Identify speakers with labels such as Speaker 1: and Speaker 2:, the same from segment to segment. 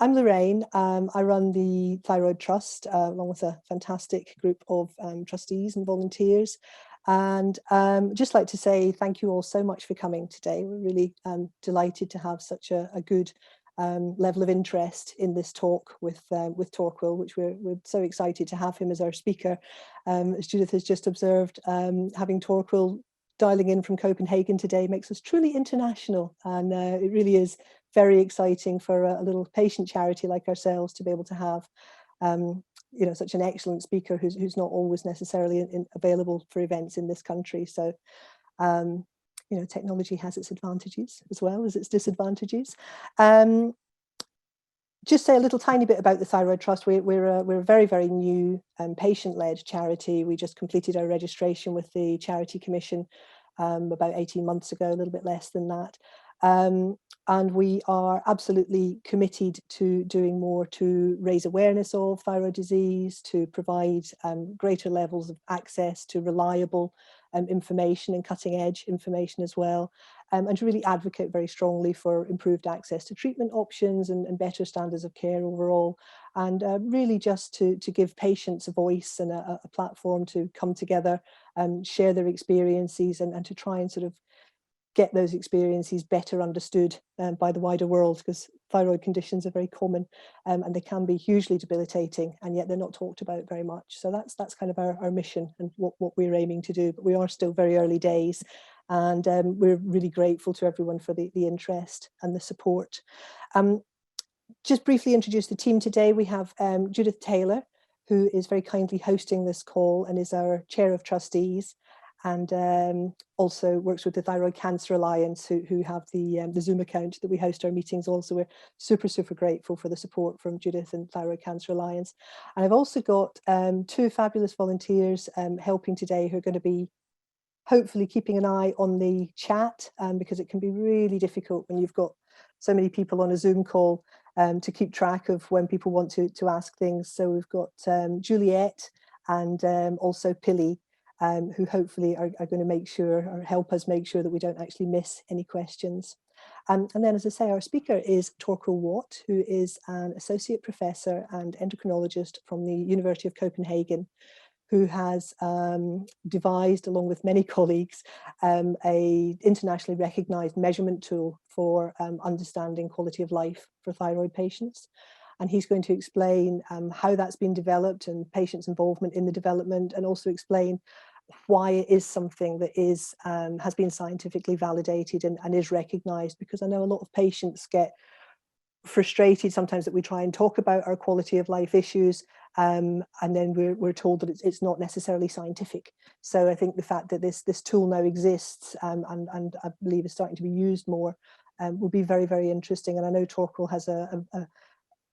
Speaker 1: I'm Lorraine. I run the Thyroid Trust along with a fantastic group of trustees and volunteers. And just like to say thank you all so much for coming today. We're really delighted to have such a good level of interest in this talk with Torquil, which we're so excited to have him as our speaker. As Judith has just observed, having Torquil dialing in from Copenhagen today makes us truly international, and it really is very exciting for a little patient charity like ourselves to be able to have such an excellent speaker who's not always necessarily available for events in this country. So technology has its advantages as well as its disadvantages. Just say a little tiny bit about the Thyroid Trust. We're a very, very new patient-led charity. We just completed our registration with the Charity Commission about 18 months ago, a little bit less than that. And we are absolutely committed to doing more to raise awareness of thyroid disease, to provide greater levels of access to reliable information and cutting edge information as well, and to really advocate very strongly for improved access to treatment options and better standards of care overall, and really just to give patients a voice and a platform to come together and share their experiences and to try and sort of get those experiences better understood by the wider world, because thyroid conditions are very common and they can be hugely debilitating, and yet they're not talked about very much. So that's kind of our mission and what we're aiming to do. But we are still very early days, and we're really grateful to everyone for the interest and the support. Just briefly introduce the team today. We have Judith Taylor, who is very kindly hosting this call and is our Chair of Trustees, and also works with the Thyroid Cancer Alliance, who have the Zoom account that we host our meetings on. So we're super, super grateful for the support from Judith and Thyroid Cancer Alliance. And I've also got two fabulous volunteers helping today who are going to be hopefully keeping an eye on the chat, because it can be really difficult when you've got so many people on a Zoom call to keep track of when people want to ask things. So we've got Juliet and also Pilly, who hopefully are going to make sure or help us make sure that we don't actually miss any questions. And then, as I say, our speaker is Torquil Watt, who is an associate professor and endocrinologist from the University of Copenhagen, who has devised, along with many colleagues, a internationally recognized measurement tool for understanding quality of life for thyroid patients. And he's going to explain how that's been developed and patients' involvement in the development, and also explain why it is something that is has been scientifically validated and is recognized, because I know a lot of patients get frustrated sometimes that we try and talk about our quality of life issues, and then we're told that it's not necessarily scientific. So I think the fact that this tool now exists and I believe is starting to be used more will be very, very interesting. And I know Torquil has a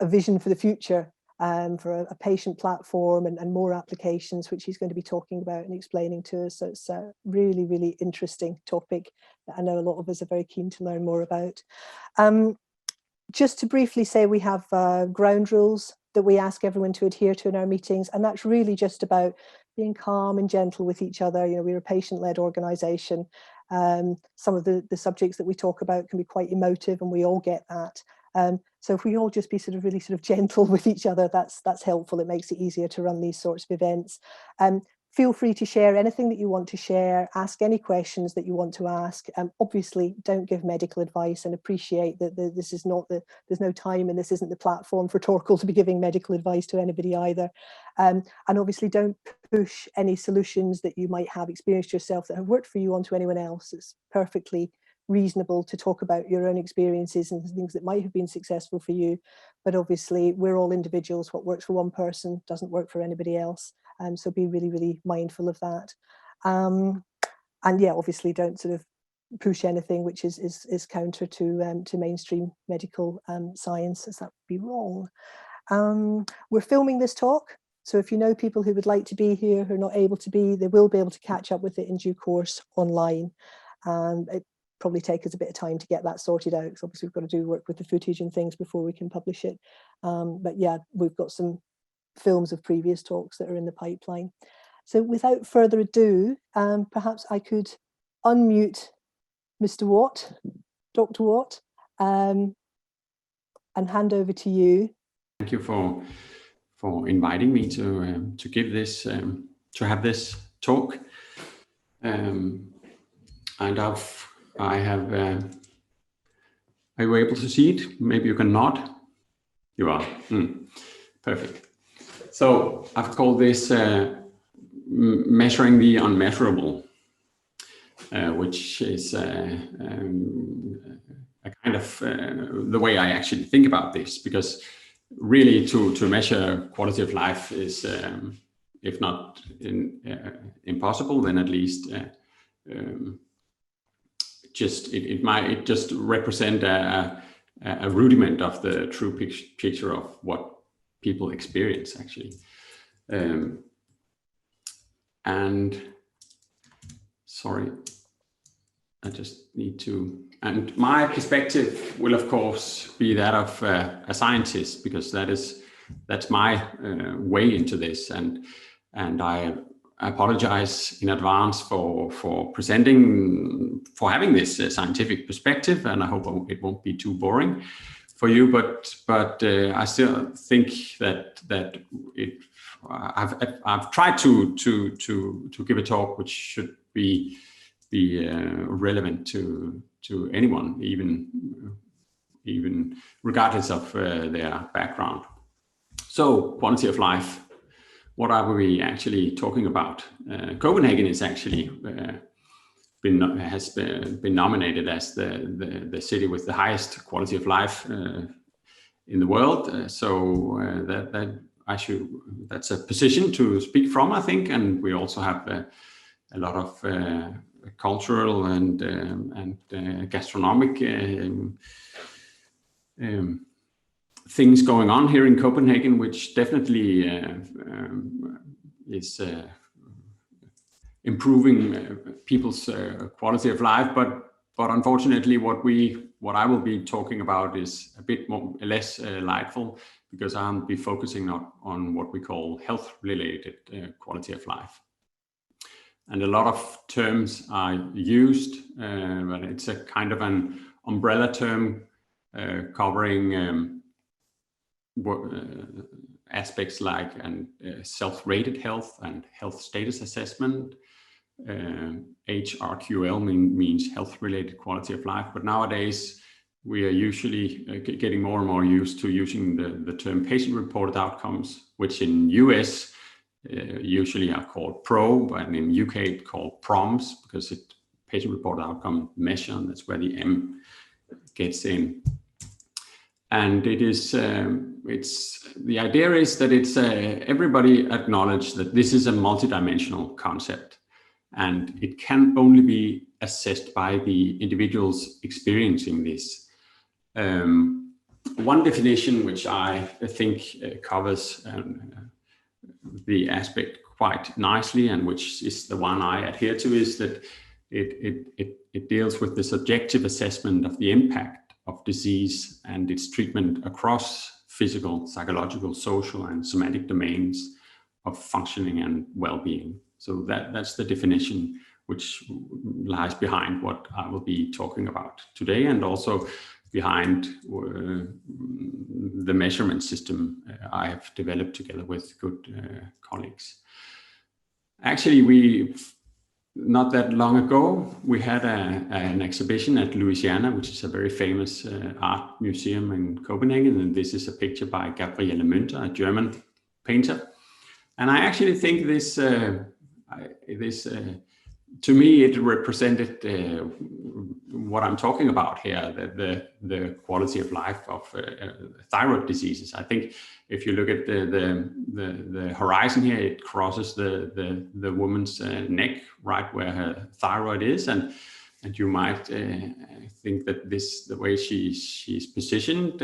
Speaker 1: vision for the future for a patient platform and more applications, which he's going to be talking about and explaining to us. So it's a really, really interesting topic that I know a lot of us are very keen to learn more about. Just to briefly say, we have ground rules that we ask everyone to adhere to in our meetings, and that's really just about being calm and gentle with each other. You know, we're a patient-led organisation. Some of the subjects that we talk about can be quite emotive, and we all get that. So if we all just be really gentle with each other, that's helpful. It makes it easier to run these sorts of events. Feel free to share anything that you want to share, ask any questions that you want to ask. Obviously, don't give medical advice, and appreciate that this is not there's no time and this isn't the platform for Torquil to be giving medical advice to anybody either. And obviously don't push any solutions that you might have experienced yourself that have worked for you onto anyone else. It's perfectly reasonable to talk about your own experiences and things that might have been successful for you, but obviously we're all individuals. What works for one person doesn't work for anybody else, so be really, really mindful of that. And yeah, obviously don't push anything which is counter to mainstream medical science, as that would be wrong. We're filming this talk, so if you know people who would like to be here who are not able to be, they will be able to catch up with it in due course online. It probably take us a bit of time to get that sorted out, because obviously we've got to do work with the footage and things before we can publish it. But yeah, we've got some films of previous talks that are in the pipeline. So without further ado, perhaps I could unmute Mr. Watt, Dr. Watt, and and hand over to you.
Speaker 2: Thank you for inviting me to give this to have this talk. And I have. Are you able to see it? Maybe you can nod. You are. Perfect. So I've called this measuring the unmeasurable, which is a kind of the way I actually think about this, because really to measure quality of life is, if not impossible, then at least it might just represent a rudiment of the true picture of what people experience actually. And sorry, I just need to, and my perspective will of course be that of a scientist, because that's my way into this, and I apologize in advance for having this scientific perspective, and I hope it won't be too boring for you, but I still think that I've tried to give a talk which should be relevant to anyone, even regardless of their background. So, quality of life. What are we actually talking about? Copenhagen is actually has been nominated as the city with the highest quality of life in the world. So that's a position to speak from, I think. And we also have a lot of cultural and gastronomic things going on here in Copenhagen, which definitely is improving people's quality of life. But unfortunately, what I will be talking about is a bit less lightful, because I'll be focusing on what we call health-related quality of life. And a lot of terms are used, but it's a kind of an umbrella term covering aspects like self-rated health and health status assessment. HRQL means health-related quality of life, but nowadays we are usually getting more and more used to using the term patient-reported outcomes, which in US usually are called PRO, and in UK it's called PROMs, because it patient-reported outcome measure, and that's where the M gets in. And it is, the idea is that it's everybody acknowledge that this is a multidimensional concept, and it can only be assessed by the individuals experiencing this. One definition which I think covers the aspect quite nicely, and which is the one I adhere to, is that it deals with the subjective assessment of the impact of disease and its treatment across physical, psychological, social, and somatic domains of functioning and well-being. So that's the definition which lies behind what I will be talking about today, and also behind the measurement system I have developed together with good colleagues. Actually, not that long ago, we had an exhibition at Louisiana, which is a very famous art museum in Copenhagen. And this is a picture by Gabriele Münter, a German painter. And I actually think this, to me, it represented what I'm talking about here, the quality of life of thyroid diseases. I think if you look at the horizon here, it crosses the woman's neck, right where her thyroid is, and you might think that the way she's positioned,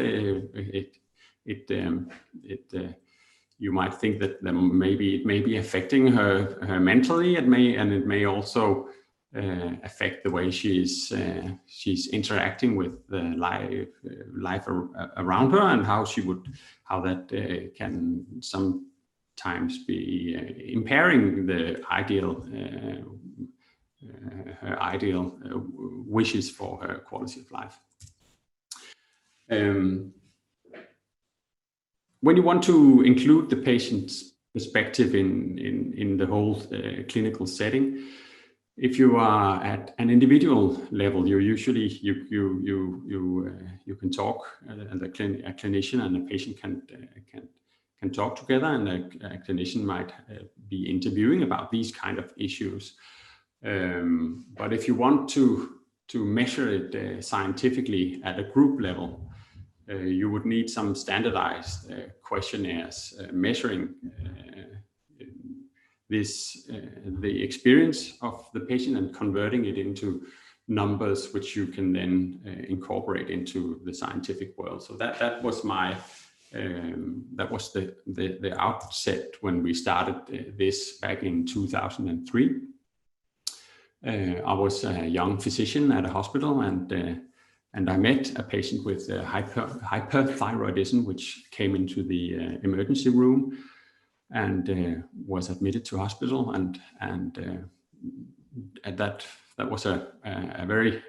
Speaker 2: you might think that it may be affecting her mentally. It may also affect the way she's interacting with the life around her, and how that can sometimes be impairing the her ideal wishes for her quality of life. when you want to include the patient's perspective in the whole clinical setting, if you are at an individual level, you usually you can talk, and a clinician and a patient can talk together, and a clinician might be interviewing about these kind of issues. But if you want to measure it scientifically at a group level, you would need some standardized questionnaires measuring the experience of the patient and converting it into numbers which you can then incorporate into the scientific world. So that was my that was the outset when we started this back in 2003. I was a young physician at a hospital, and I met a patient with hyperthyroidism, which came into the emergency room and was admitted to hospital, and that was a very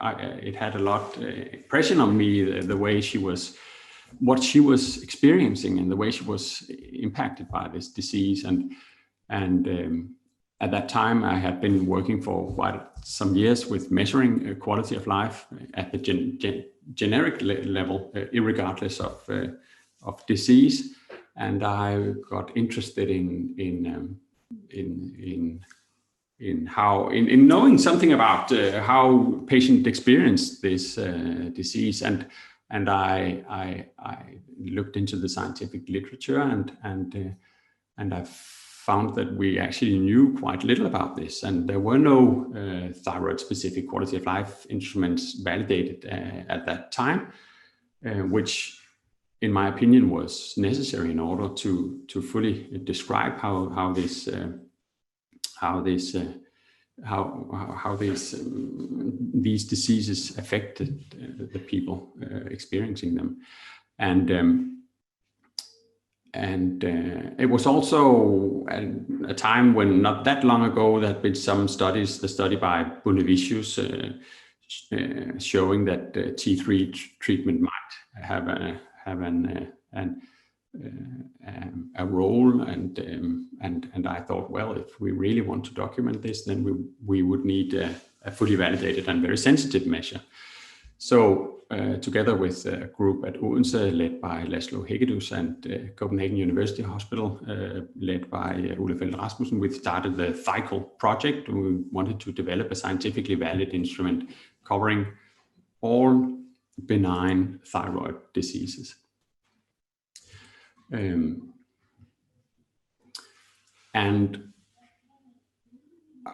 Speaker 2: it had a lot impression on me, the way what she was experiencing and the way she was impacted by this disease. And at that time, I had been working for quite some years with measuring quality of life at the generic level, irregardless of disease. And I got interested in knowing something about how patients experience this disease, and I looked into the scientific literature, and I found that we actually knew quite little about this, and there were no thyroid-specific quality of life instruments validated at that time, which, in my opinion, was necessary in order to fully describe how these diseases affected the people experiencing them. And it was also a time when, not that long ago, there had been some studies, the study by Bonavicius showing that T3 treatment might have a role, and I thought, well, if we really want to document this, then we would need a fully validated and very sensitive measure. So together with a group at Odense led by Laszlo Hegedus and Copenhagen University Hospital led by Ole Feldt Rasmussen, we started the ThyPRO project. We wanted to develop a scientifically valid instrument covering all benign thyroid diseases. And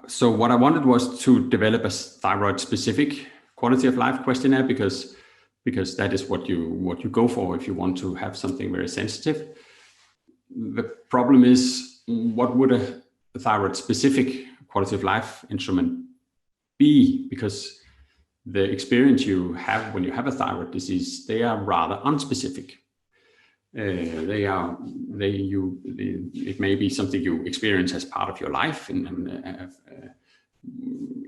Speaker 2: so what I wanted was to develop a thyroid-specific quality of life questionnaire, because that is what you go for if you want to have something very sensitive. The problem is, what would a thyroid-specific quality of life instrument be? Because the experience you have when you have a thyroid disease, they are rather unspecific. It may be something you experience as part of your life, and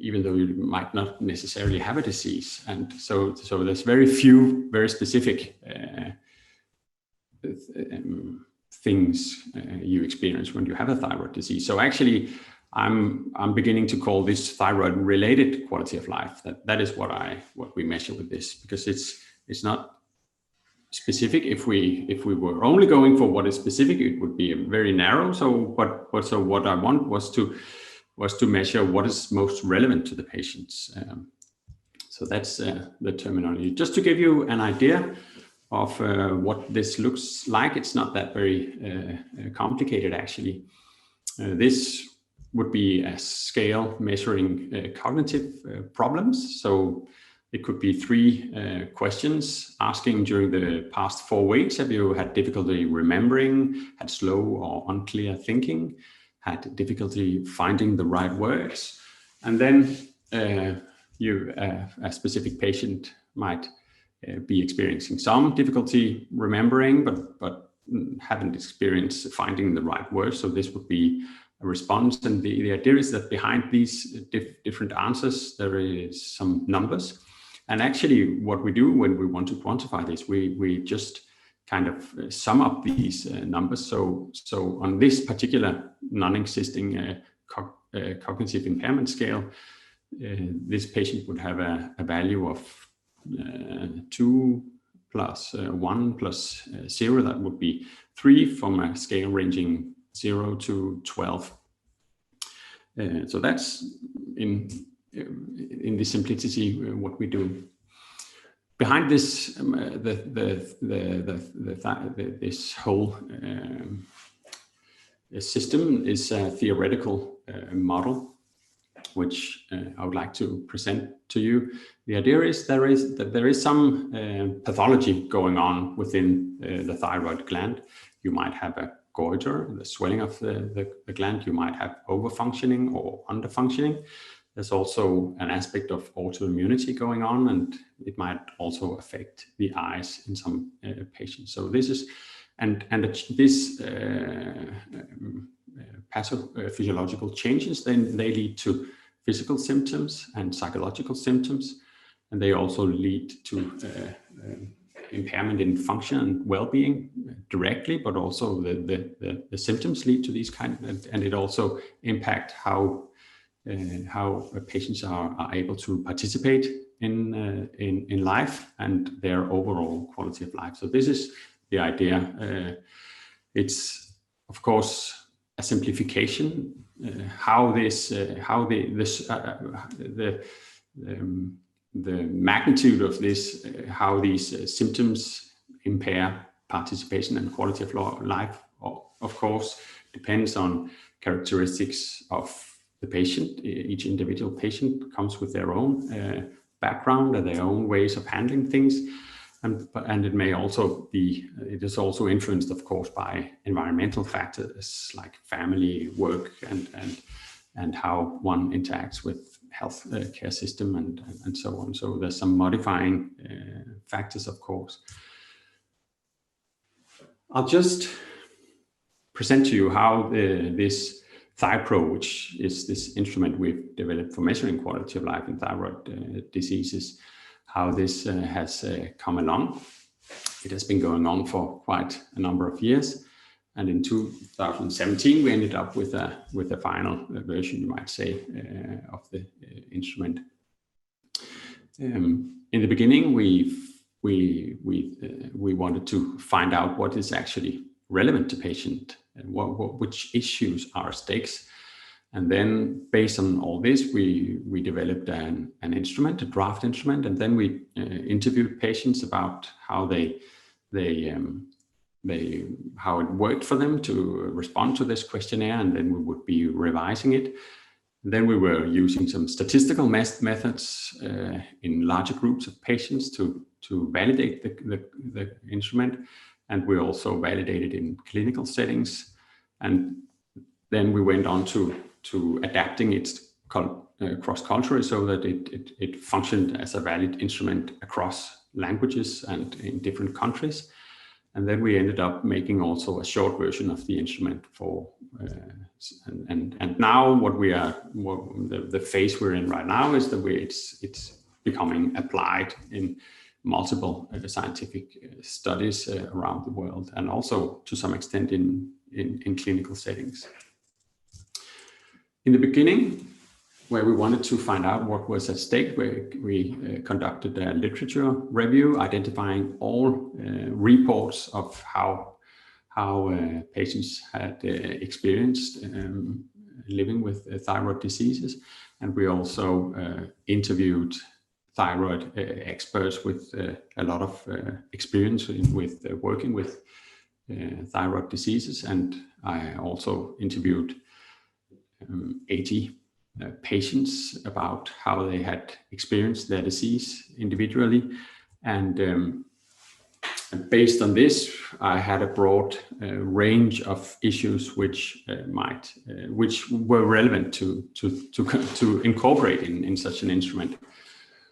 Speaker 2: even though you might not necessarily have a disease. And so there's very few very specific things you experience when you have a thyroid disease. So actually, I'm beginning to call this thyroid-related quality of life. That is what we measure with this, because it's not specific. If we were only going for what is specific, it would be very narrow. So what I want was to measure what is most relevant to the patients. So that's the terminology. Just to give you an idea of what this looks like, it's not that very complicated actually. This would be a scale measuring cognitive problems. So it could be 3 questions asking, during the past 4 weeks, have you had difficulty remembering, had slow or unclear thinking, had difficulty finding the right words? And then a specific patient might be experiencing some difficulty remembering, but haven't experienced finding the right words. So this would be a response. And the idea is that behind these different answers, there is some numbers. And actually what we do when we want to quantify this, we just kind of sum up these numbers. So on this particular non-existing cognitive impairment scale, this patient would have a value of 2 plus 1 plus 0. That would be 3 from a scale ranging 0 to 12. So that's in the simplicity what we do. Behind this, this whole system is a theoretical model, which I would like to present to you. The idea is that there is some pathology going on within the thyroid gland. You might have a goiter, the swelling of the gland. You might have overfunctioning or underfunctioning. There's also an aspect of autoimmunity going on, and it might also affect the eyes in some patients. So this is, this pathophysiological changes, then they lead to physical symptoms and psychological symptoms, and they also lead to impairment in function and well-being directly, but also the symptoms lead to these and it also impact how patients are able to participate in life and their overall quality of life. So this is the idea. It's of course a simplification. How the magnitude of this, how these symptoms impair participation and quality of life, of course, depends on characteristics of the patient. Each individual patient comes with their own background and their own ways of handling things. And it may also be, it is also influenced, of course, by environmental factors like family, work, and how one interacts with health care system and so on. So there's some modifying factors, of course. I'll just present to you how this ThyPRO, which is this instrument we've developed for measuring quality of life in thyroid diseases, how this has come along. It has been going on for quite a number of years. And in 2017, we ended up with a final version, you might say, of the instrument. In the beginning, we wanted to find out what is actually relevant to patient and which issues are stakes. And then based on all this, we developed an instrument, a draft instrument, and then we interviewed patients about how how it worked for them to respond to this questionnaire, and then we would be revising it. Then we were using some statistical methods in larger groups of patients to validate the instrument, and we also validated in clinical settings. And then we went on to adapting it cross-culturally so that it functioned as a valid instrument across languages and in different countries. And then we ended up making also a short version of the instrument for, and now the phase we're in right now is that it's becoming applied in multiple scientific studies around the world, and also to some extent in clinical settings. In the beginning, where we wanted to find out what was at stake, we conducted a literature review, identifying all reports of how patients had experienced living with thyroid diseases. And we also interviewed thyroid experts with a lot of experience with working with thyroid diseases. And I also interviewed 80 patients about how they had experienced their disease individually. And based on this, I had a broad range of issues which were relevant to incorporate in such an instrument.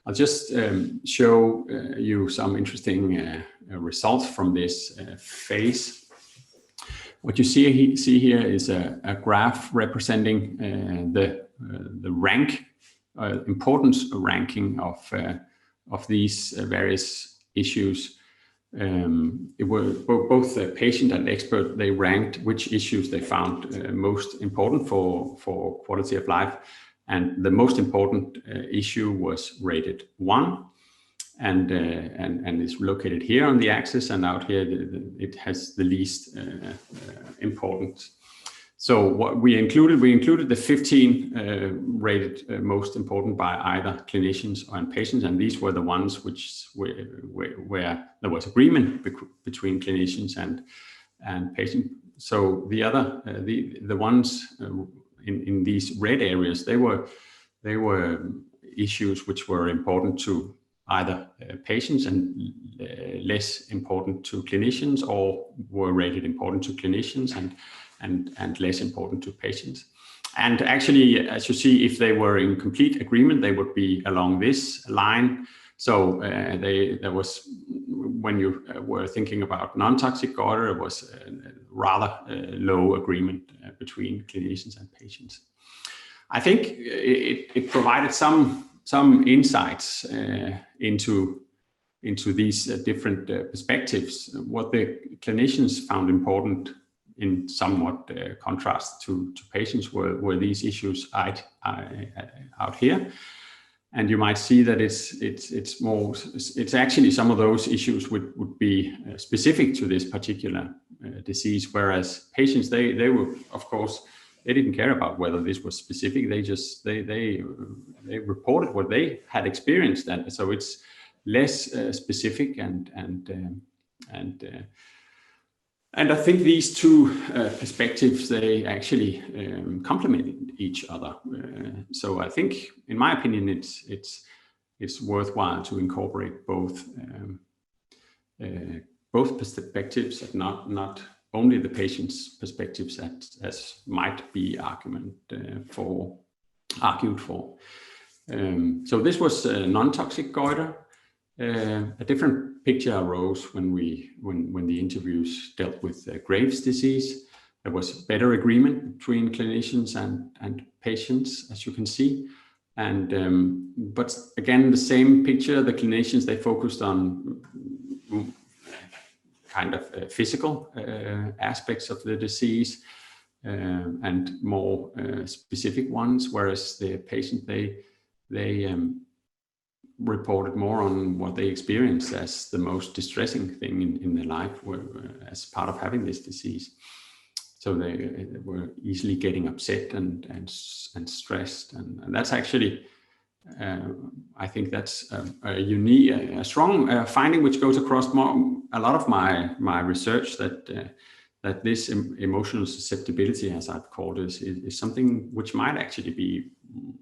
Speaker 2: I'll just show you some interesting results from this phase. What you see here is a graph representing the importance ranking of these various issues it were both the patient and expert, they ranked which issues they found most important for quality of life. And the most important issue was rated 1, and is located here on the axis, and out here it has the least importance. So what we included the 15 rated most important by either clinicians or patients, and these were the ones where there was agreement between clinicians and patients. So the other the ones in these red areas, they were issues which were important to either patients and less important to clinicians, or were rated important to clinicians and less important to patients. And actually, as you see, if they were in complete agreement, they would be along this line. So there was, when you were thinking about non-toxic goiter, it was rather low agreement between clinicians and patients. I think it provided some insights into these different perspectives. What the clinicians found important, in somewhat contrast to patients, were these issues out here. And you might see that it's actually some of those issues would be specific to this particular disease, whereas patients, they were, of course, they didn't care about whether this was specific. They reported what they had experienced, and so it's less specific and I think these two perspectives, they actually complement each other. So I think, in my opinion, it's worthwhile to incorporate both perspectives, and not only the patient's perspectives as might be argued for. So this was non-toxic goiter. A different picture arose when the interviews dealt with Graves' disease. There was better agreement between clinicians and patients, as you can see. And but again, the same picture. The clinicians, they focused on kind of physical aspects of the disease and more specific ones, whereas the patient, they reported more on what they experienced as the most distressing thing in their life, as part of having this disease. So they were easily getting upset and stressed, and that's actually, I think that's a strong finding which goes across a lot of my research, that this emotional susceptibility, as I've called it, is something which might actually be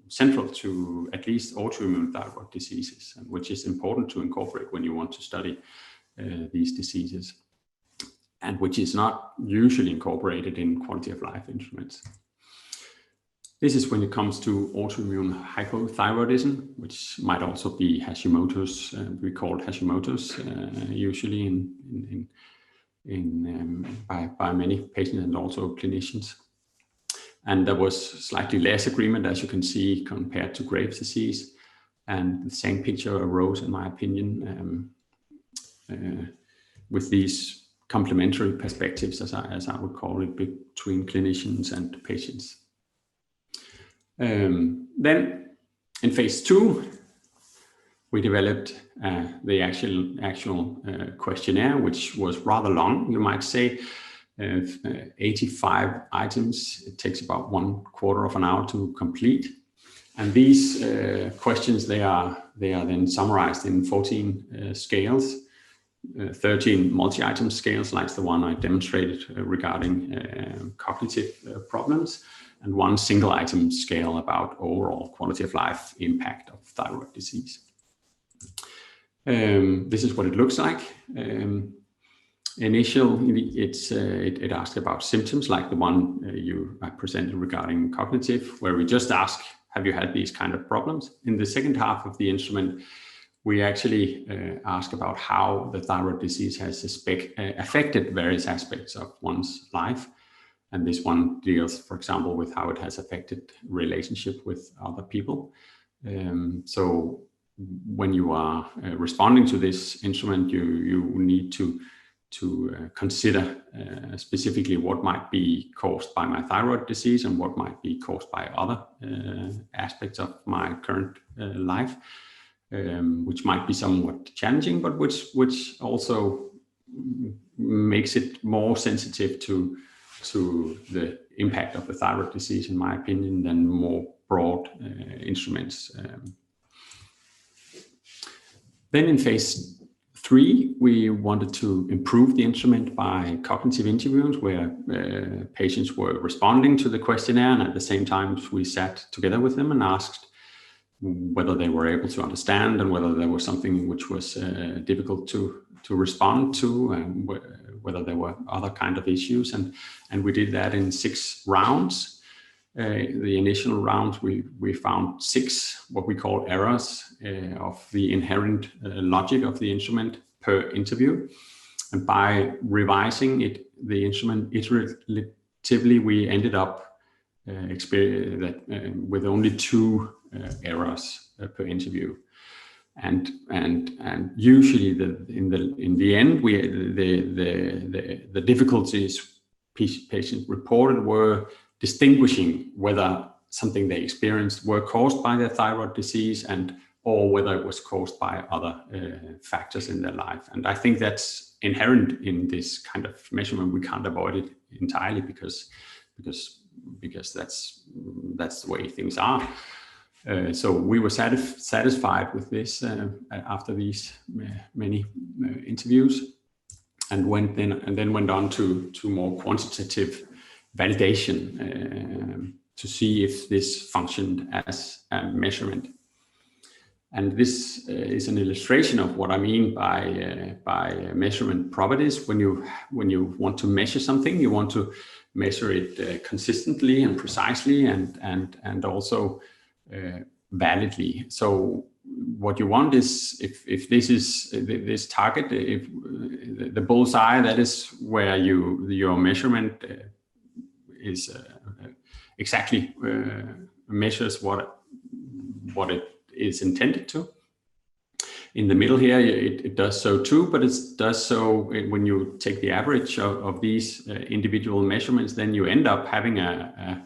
Speaker 2: central to at least autoimmune thyroid diseases, and which is important to incorporate when you want to study these diseases, and which is not usually incorporated in quality of life instruments. This is when it comes to autoimmune hypothyroidism, which might also be Hashimoto's. We call it Hashimoto's usually by many patients and also clinicians. And there was slightly less agreement, as you can see, compared to Graves' disease. And the same picture arose, in my opinion, with these complementary perspectives, as I would call it, between clinicians and patients. Then in phase 2, we developed the actual questionnaire, which was rather long, you might say. 85 items. It takes about 1/4 of an hour to complete. And these questions, they are then summarized in 14 scales, 13 multi-item scales, like the one I demonstrated regarding cognitive problems, and 1 single item scale about overall quality of life impact of thyroid disease. This is what it looks like. Initially, it asked about symptoms, like the one I presented regarding cognitive, where we just ask, have you had these kind of problems? In the second half of the instrument, we actually ask about how the thyroid disease has affected various aspects of one's life. And this one deals, for example, with how it has affected relationship with other people. So when you are responding to this instrument, you need to consider specifically what might be caused by my thyroid disease and what might be caused by other aspects of my current life, which might be somewhat challenging, but which also makes it more sensitive to the impact of the thyroid disease, in my opinion, than more broad instruments. Then in phase 3, we wanted to improve the instrument by cognitive interviews where patients were responding to the questionnaire, and at the same time we sat together with them and asked whether they were able to understand and whether there was something which was difficult to respond to, and whether there were other kind of issues. And we did that in 6 rounds. The initial round, we found 6 what we call errors of the inherent logic of the instrument per interview. And by revising the instrument iteratively, we ended up with only 2 errors per interview. And usually in the end, the difficulties patients reported were distinguishing whether something they experienced were caused by their thyroid disease or whether it was caused by other factors in their life. And I think that's inherent in this kind of measurement. We can't avoid it entirely because that's the way things are. So we were satisfied with this after these many interviews, and then went on to more quantitative validation to see if this functioned as a measurement. And this is an illustration of what I mean by measurement properties. When you want to measure something, you want to measure it consistently and precisely and also validly. So what you want is if this is this target, if the bullseye, that is where your measurement is exactly measures what it is intended to. In the middle here, it does so too, but it does so when you take the average of these individual measurements, then you end up having a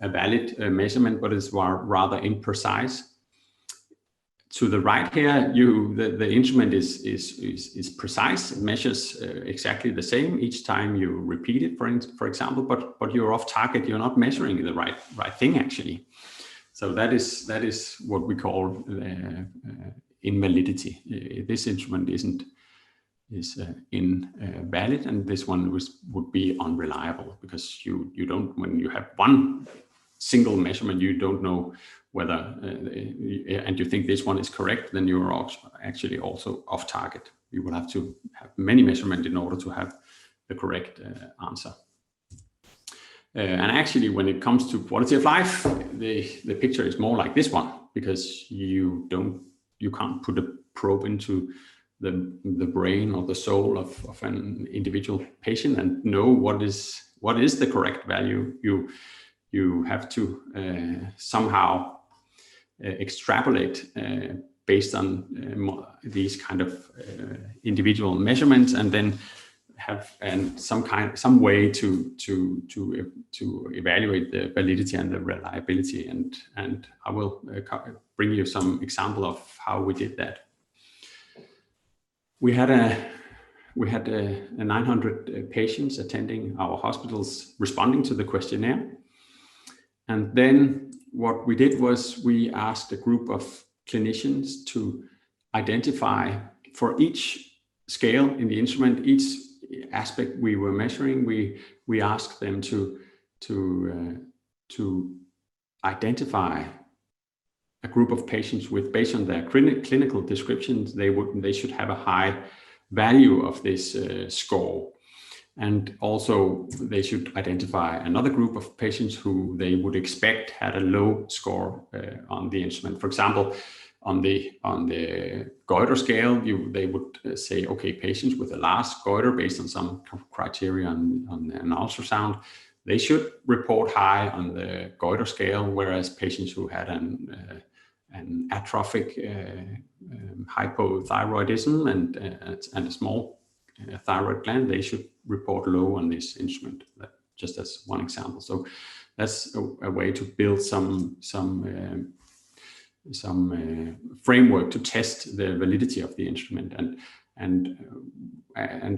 Speaker 2: valid measurement, but it's rather imprecise. To the right here, the instrument is precise. It measures exactly the same each time you repeat it, for example. But you're off target. You're not measuring the right thing actually. So that is what we call invalidity. This instrument is invalid, and this one would be unreliable because you don't, when you have one single measurement, you don't know whether, and you think this one is correct, then you're actually also off target. You will have to have many measurements in order to have the correct answer. And actually, when it comes to quality of life, the picture is more like this one, because you can't put a probe into the brain or the soul of an individual patient and know what is the correct value. You have to somehow extrapolate based on these kind of individual measurements, and then have some way to evaluate the validity and the reliability. And I will bring you some example of how we did that. We had 900 patients attending our hospitals responding to the questionnaire. And then what we did was we asked a group of clinicians to identify for each scale in the instrument, each aspect we were measuring, we asked them to identify a group of patients with, based on their clinical descriptions, they should have a high value of this score. And also they should identify another group of patients who they would expect had a low score on the instrument. For example, on the goiter scale, they would say, okay, patients with a large goiter based on some criteria on an ultrasound, they should report high on the goiter scale, whereas patients who had an atrophic hypothyroidism and a small thyroid gland, they should report low on this instrument. That, just as one example. So that's a way to build some framework to test the validity of the instrument. And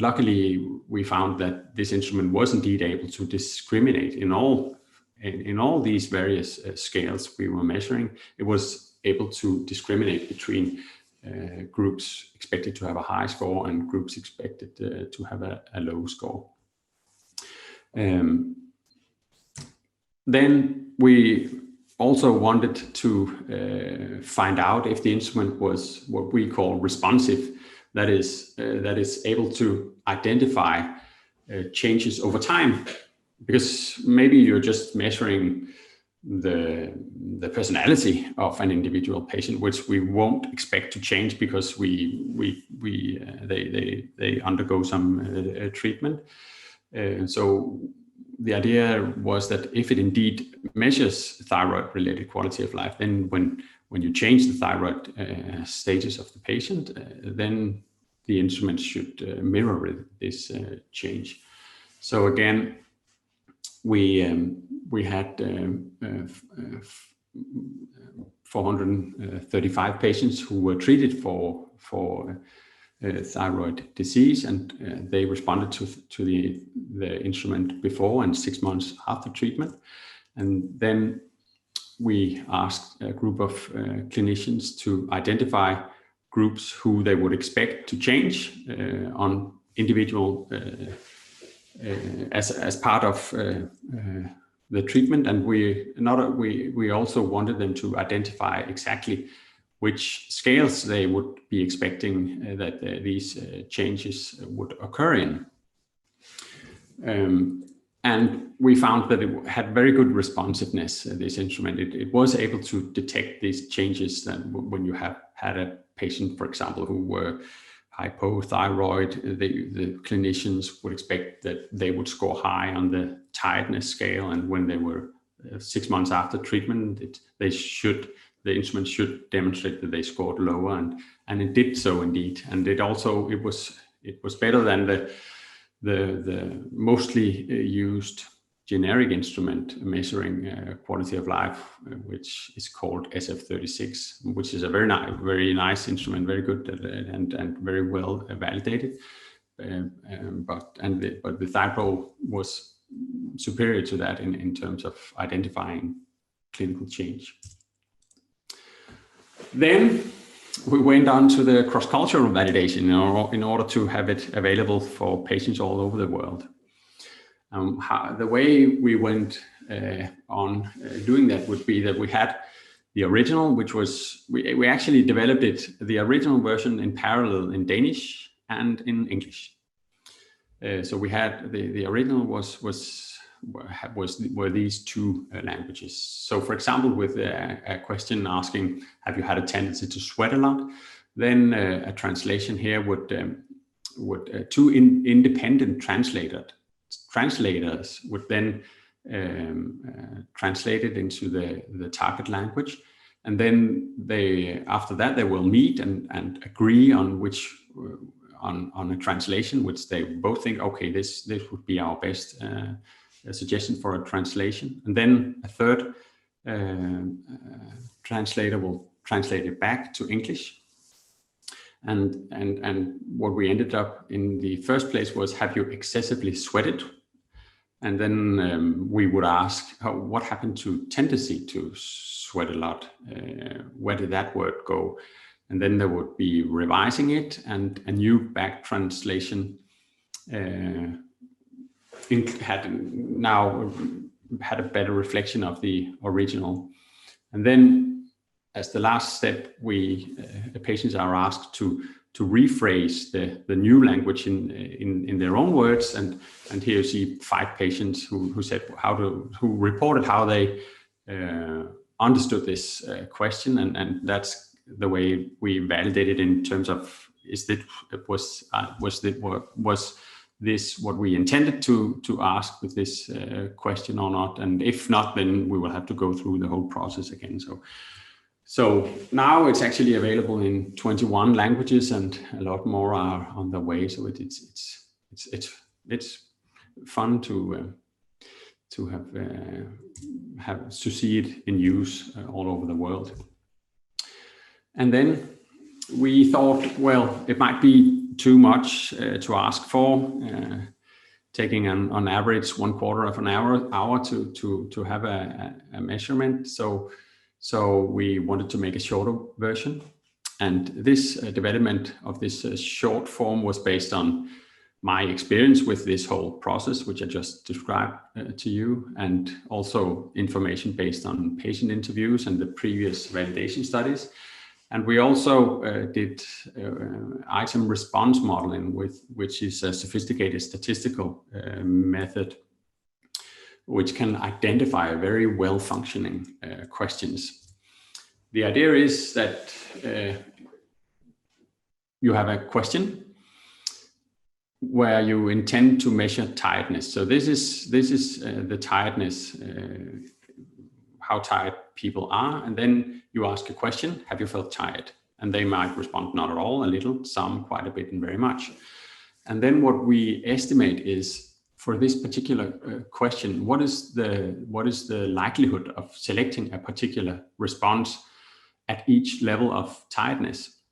Speaker 2: luckily, we found that this instrument was indeed able to discriminate in all these various scales we were measuring. It was able to discriminate between groups expected to have a high score and groups expected to have a low score. Then we also wanted to find out if the instrument was what we call responsive, that is able to identify changes over time, because maybe you're just measuring the personality of an individual patient, which we won't expect to change because they undergo some treatment. So the idea was that if it indeed measures thyroid-related quality of life, then when you change the thyroid status of the patient, then the instrument should mirror this change. So again, we had 435 patients who were treated for thyroid disease, and they responded to the instrument before and 6 months after treatment. And then we asked a group of clinicians to identify groups who they would expect to change on individual as part of the treatment, and we also wanted them to identify exactly which scales they would be expecting that these changes would occur in. And we found that it had very good responsiveness, this instrument. It was able to detect these changes that when you have had a patient, for example, who were hypothyroid, the clinicians would expect that they would score high on the tiredness scale, and when they were 6 months after treatment, the instrument should demonstrate that they scored lower, and it did so indeed. And it was better than the mostly used generic instrument measuring quality of life, which is called SF36, which is a very nice instrument, very good and very well validated. But the ThyPRO was superior to that in terms of identifying clinical change. Then we went on to the cross-cultural validation in order to have it available for patients all over the world. The way we went on doing that would be that we had the original, which was, we actually developed the original version in parallel in Danish and in English. So we had the original were these two languages. So for example, with a question asking, have you had a tendency to sweat a lot? Then a translation here would two independent translators would then translate it into the target language. And then after that, they will meet and agree on on a translation, which they both think, okay, this would be our best suggestion for a translation. And then a third translator will translate it back to English. And what we ended up in the first place was, have you excessively sweated? And then we would ask, what happened to tendency to sweat a lot? Where did that word go? And then there would be revising it, and a new back translation had a better reflection of the original. And then as the last step, the patients are asked to rephrase the new language in their own words. And here you see 5 patients who said who reported how they understood this question, and that's the way we validated in terms of was this what we intended to ask with this question or not, and if not, then we will have to go through the whole process again. So So now it's actually available in 21 languages, and a lot more are on the way. So it's fun to have to see it in use all over the world. And then we thought, well, it might be too much to ask for, taking on average 1/4 of an hour to have a measurement. So we wanted to make a shorter version. And this development of this short form was based on my experience with this whole process, which I just described to you, and also information based on patient interviews and the previous validation studies. And we also did item response modeling, which is a sophisticated statistical method, which can identify very well-functioning questions. The idea is that you have a question where you intend to measure tiredness. So this is the tiredness, how tired people are, and then you ask a question: have you felt tired? And they might respond not at all, a little, some, quite a bit, and very much. And then what we estimate is, for this particular question, what is the likelihood of selecting a particular response at each level of tiredness?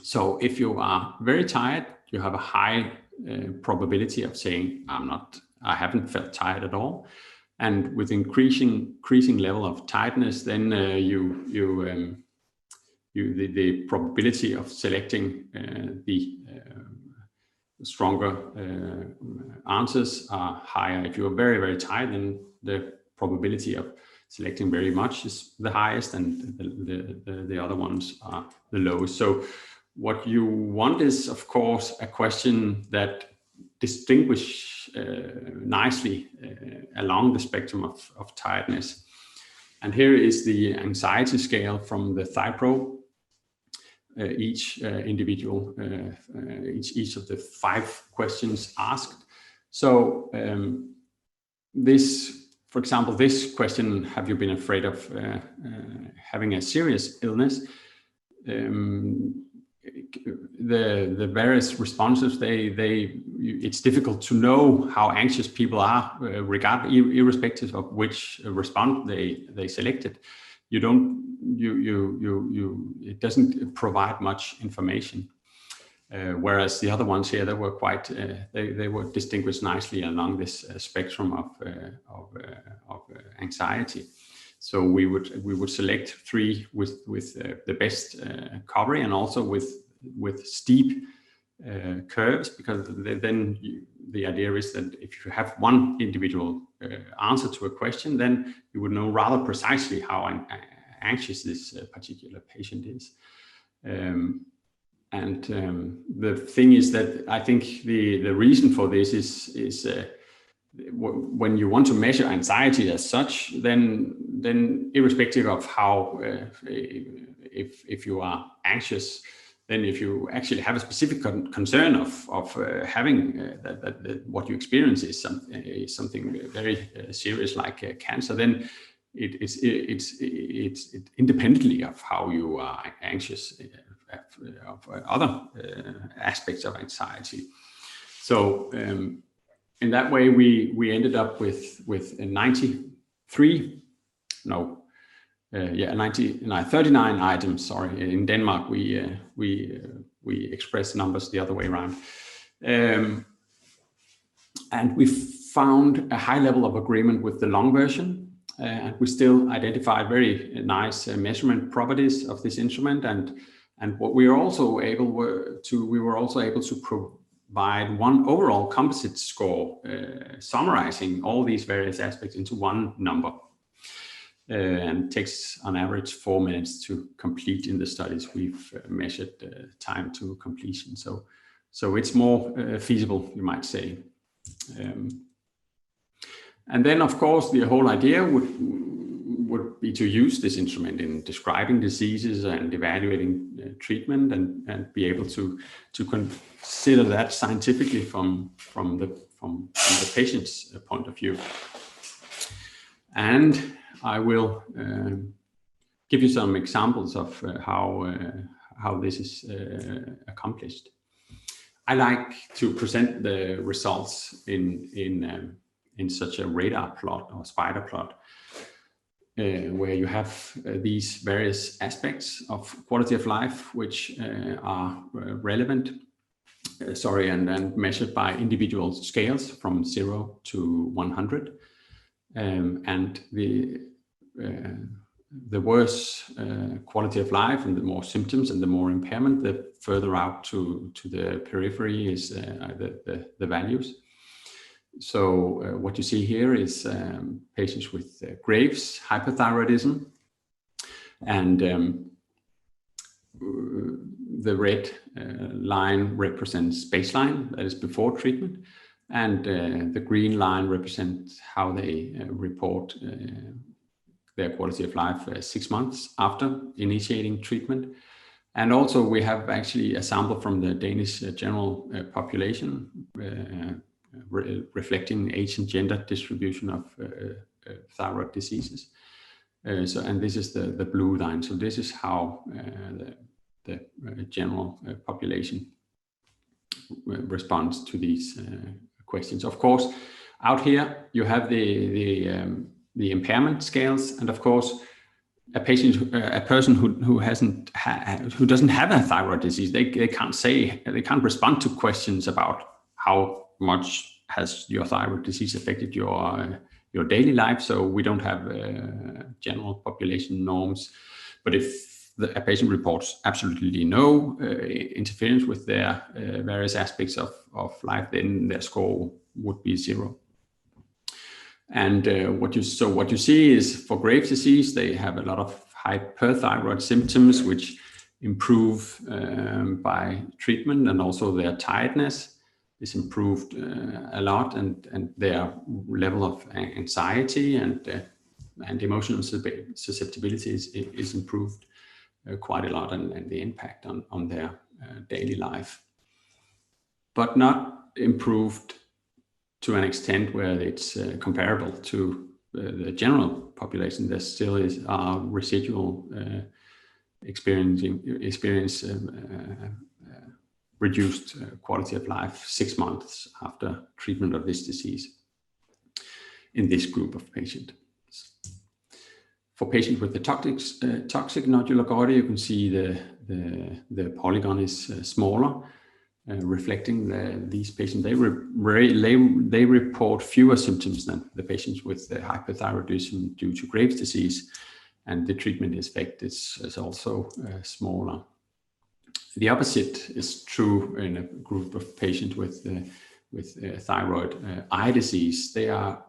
Speaker 2: So if you are very tired, you have a high probability of saying, I haven't felt tired at all. And with increasing level of tiredness, then the probability of selecting the stronger answers are higher. If you are very, very tired, then the probability of selecting very much is the highest, and the other ones are the lowest. So what you want is, of course, a question that distinguish nicely along the spectrum of tiredness. And here is the anxiety scale from the ThyPRO. Each individual, each of the 5 questions asked. So this, for example, this question: have you been afraid of having a serious illness? The various responses, it's difficult to know how anxious people are, irrespective of which response they selected. It doesn't provide much information. Whereas the other ones here, they were quite, they were distinguished nicely along this spectrum of anxiety. So we would select 3 with the best coverage, and also with steep curves, because then the idea is that if you have one individual answer to a question, then you would know rather precisely how anxious this particular patient is. The thing is that I think the reason for this is when you want to measure anxiety as such, then irrespective of how if you are anxious, then if you actually have a specific concern of having that what you experience is something very serious like cancer, then it's independently of how you are anxious of other aspects of anxiety. So in that way, we ended up with 39 items. Sorry, in Denmark we express numbers the other way around, and we found a high level of agreement with the long version, and we still identified very nice measurement properties of this instrument, and what we were also able to provide one overall composite score summarizing all these various aspects into one number. And takes on average 4 minutes to complete in the studies we've measured time to completion. So it's more feasible, you might say. And then, of course, the whole idea would be to use this instrument in describing diseases and evaluating treatment, and be able to consider that scientifically from the patient's point of view. And I will give you some examples of how this is accomplished. I like to present the results in such a radar plot or spider plot, where you have these various aspects of quality of life which are relevant, and measured by individual scales from 0 to 100, and the worse quality of life and the more symptoms and the more impairment, the further out to the periphery is the values. So what you see here is patients with Graves' hyperthyroidism, and the red line represents baseline, that is before treatment, and the green line represents how they report their quality of life 6 months after initiating treatment. And also we have actually a sample from the Danish general population reflecting age and gender distribution of thyroid diseases. And this is the blue line. So this is how the general population responds to these questions. Of course, out here you have the impairment scales, and of course, a person who doesn't have a thyroid disease, they can't respond to questions about how much has your thyroid disease affected your daily life. So we don't have general population norms. But if a patient reports absolutely no interference with their various aspects of life, then their score would be 0. And what you see is for Graves' disease, they have a lot of hyperthyroid symptoms, which improve by treatment, and also their tiredness is improved a lot, and their level of anxiety and emotional susceptibility is improved quite a lot, and the impact on their daily life, but not improved to an extent where it's comparable to the general population. There still is residual experience reduced quality of life 6 months after treatment of this disease in this group of patients. For patients with the toxic nodular goiter, you can see the polygon is smaller, reflecting these patients. They report fewer symptoms than the patients with the hyperthyroidism due to Graves' disease, and the treatment effect is also smaller. The opposite is true in a group of patients with thyroid eye disease. They are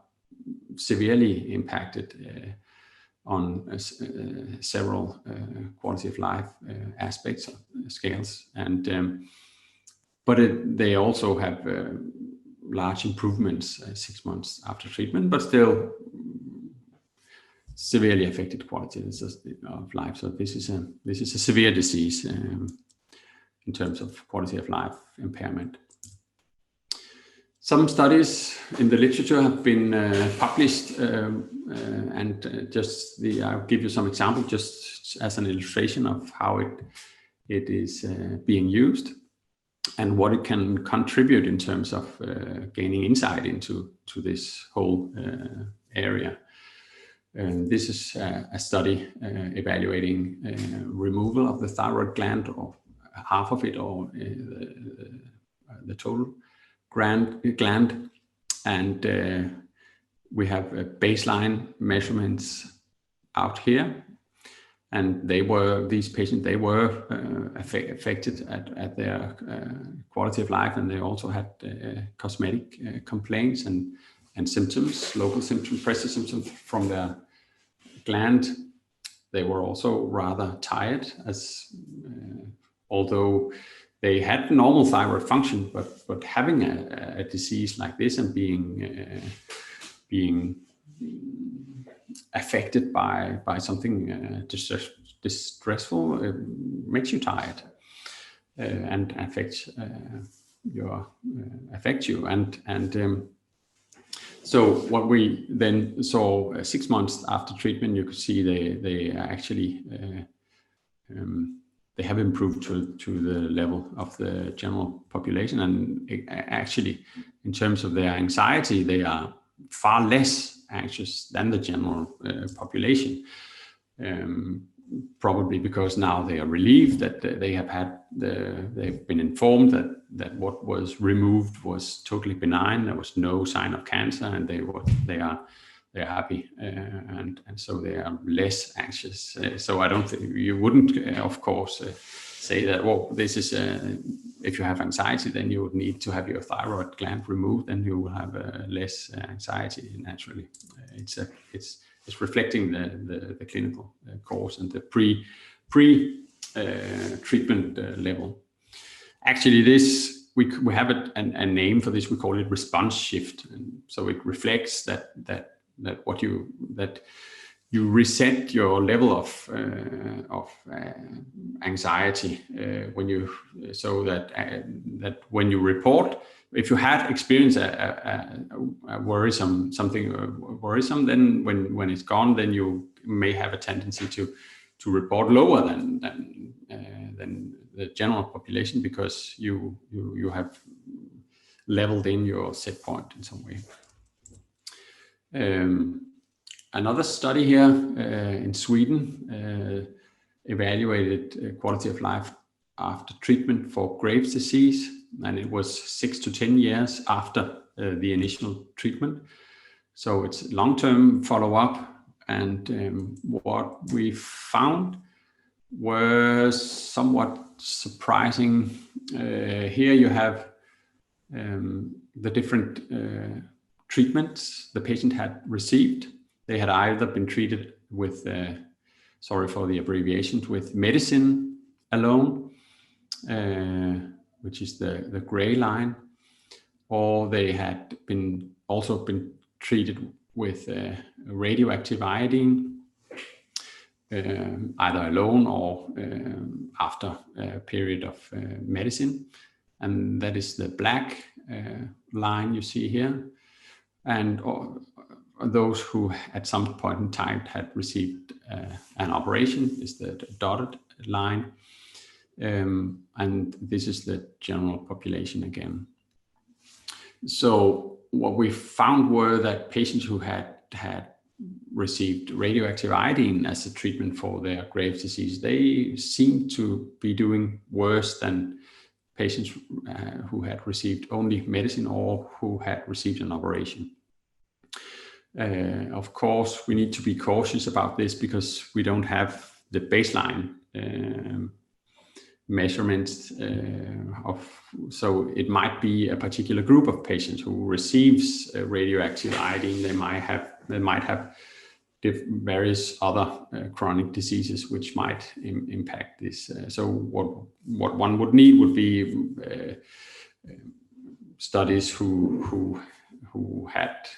Speaker 2: severely impacted on several quality of life aspects, scales, and but they also have large improvements 6 months after treatment, but still severely affected quality of life. So this is a severe disease in terms of quality of life impairment. Some studies in the literature have been published, and I'll give you some examples just as an illustration of how it is being used and what it can contribute in terms of gaining insight into this whole area. And this is a study evaluating removal of the thyroid gland, or half of it, or the total gland, and we have baseline measurements out here, and these patients were affected at their quality of life, and they also had cosmetic complaints and symptoms, local symptoms, pressure symptoms from their gland. They were also rather tired, although they had normal thyroid function, but having a disease like this and being affected by something distressful makes you tired and affects you. And So what we then saw 6 months after treatment, you could see they actually they have improved to the level of the general population, and actually in terms of their anxiety, they are far less anxious than the general population. Probably because now they are relieved that they've been informed that what was removed was totally benign. There was no sign of cancer, and they're happy, and so they are less anxious. So I don't think you wouldn't, of course, say that, well, this is if you have anxiety, then you would need to have your thyroid gland removed, and you will have less anxiety naturally. It's reflecting the clinical course and the pre-treatment level. Actually, this we have a name for this. We call it response shift, and so it reflects that you reset your level of anxiety when you that when you report. If you had experienced a something worrisome, then when it's gone, then you may have a tendency to report lower than the general population, because you have leveled in your set point in some way. Another study here in Sweden evaluated quality of life after treatment for Graves' disease, and it was 6 to 10 years after the initial treatment. So it's long-term follow-up, and what we found was somewhat surprising. Here you have the different treatments the patient had received. They had either been treated with, sorry for the abbreviations, with medicine alone, which is the gray line, or they had also been treated with radioactive iodine, either alone or after a period of medicine. And that is the black line you see here. And those who at some point in time had received an operation is the dotted line. And this is the general population again. So what we found were that patients who had received radioactive iodine as a treatment for their Graves' disease, they seemed to be doing worse than patients who had received only medicine or who had received an operation. Of course, we need to be cautious about this because we don't have the baseline measurements so it might be a particular group of patients who receives radioactive iodine. They might have various other chronic diseases which might impact this. So what one would need would be studies who had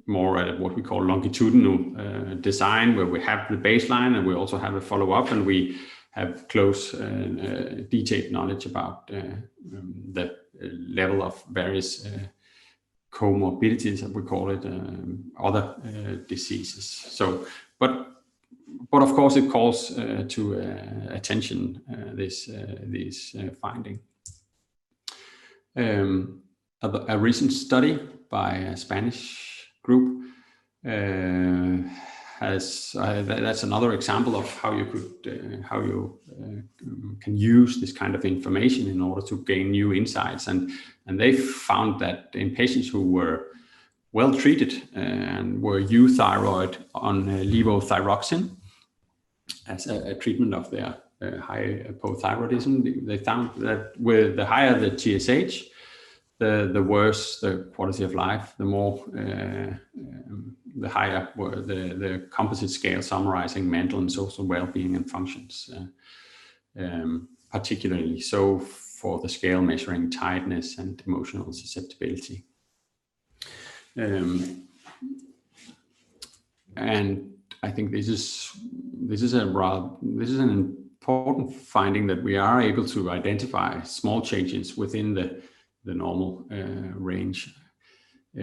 Speaker 2: more at what we call longitudinal design, where we have the baseline and we also have a follow-up, and we have close detailed knowledge about the level of various comorbidities, as we call it, other diseases. So, but of course it calls to attention this finding. A recent study by a Spanish group that's another example of how you can use this kind of information in order to gain new insights. And they found that in patients who were well treated and were euthyroid on levothyroxine as a treatment of their high hypothyroidism, they found that with the higher the TSH, the worse the quality of life, the more the higher were the composite scale summarizing mental and social well-being and functions, particularly so for the scale measuring tiredness and emotional susceptibility. And I think this is an important finding, that we are able to identify small changes within the normal range.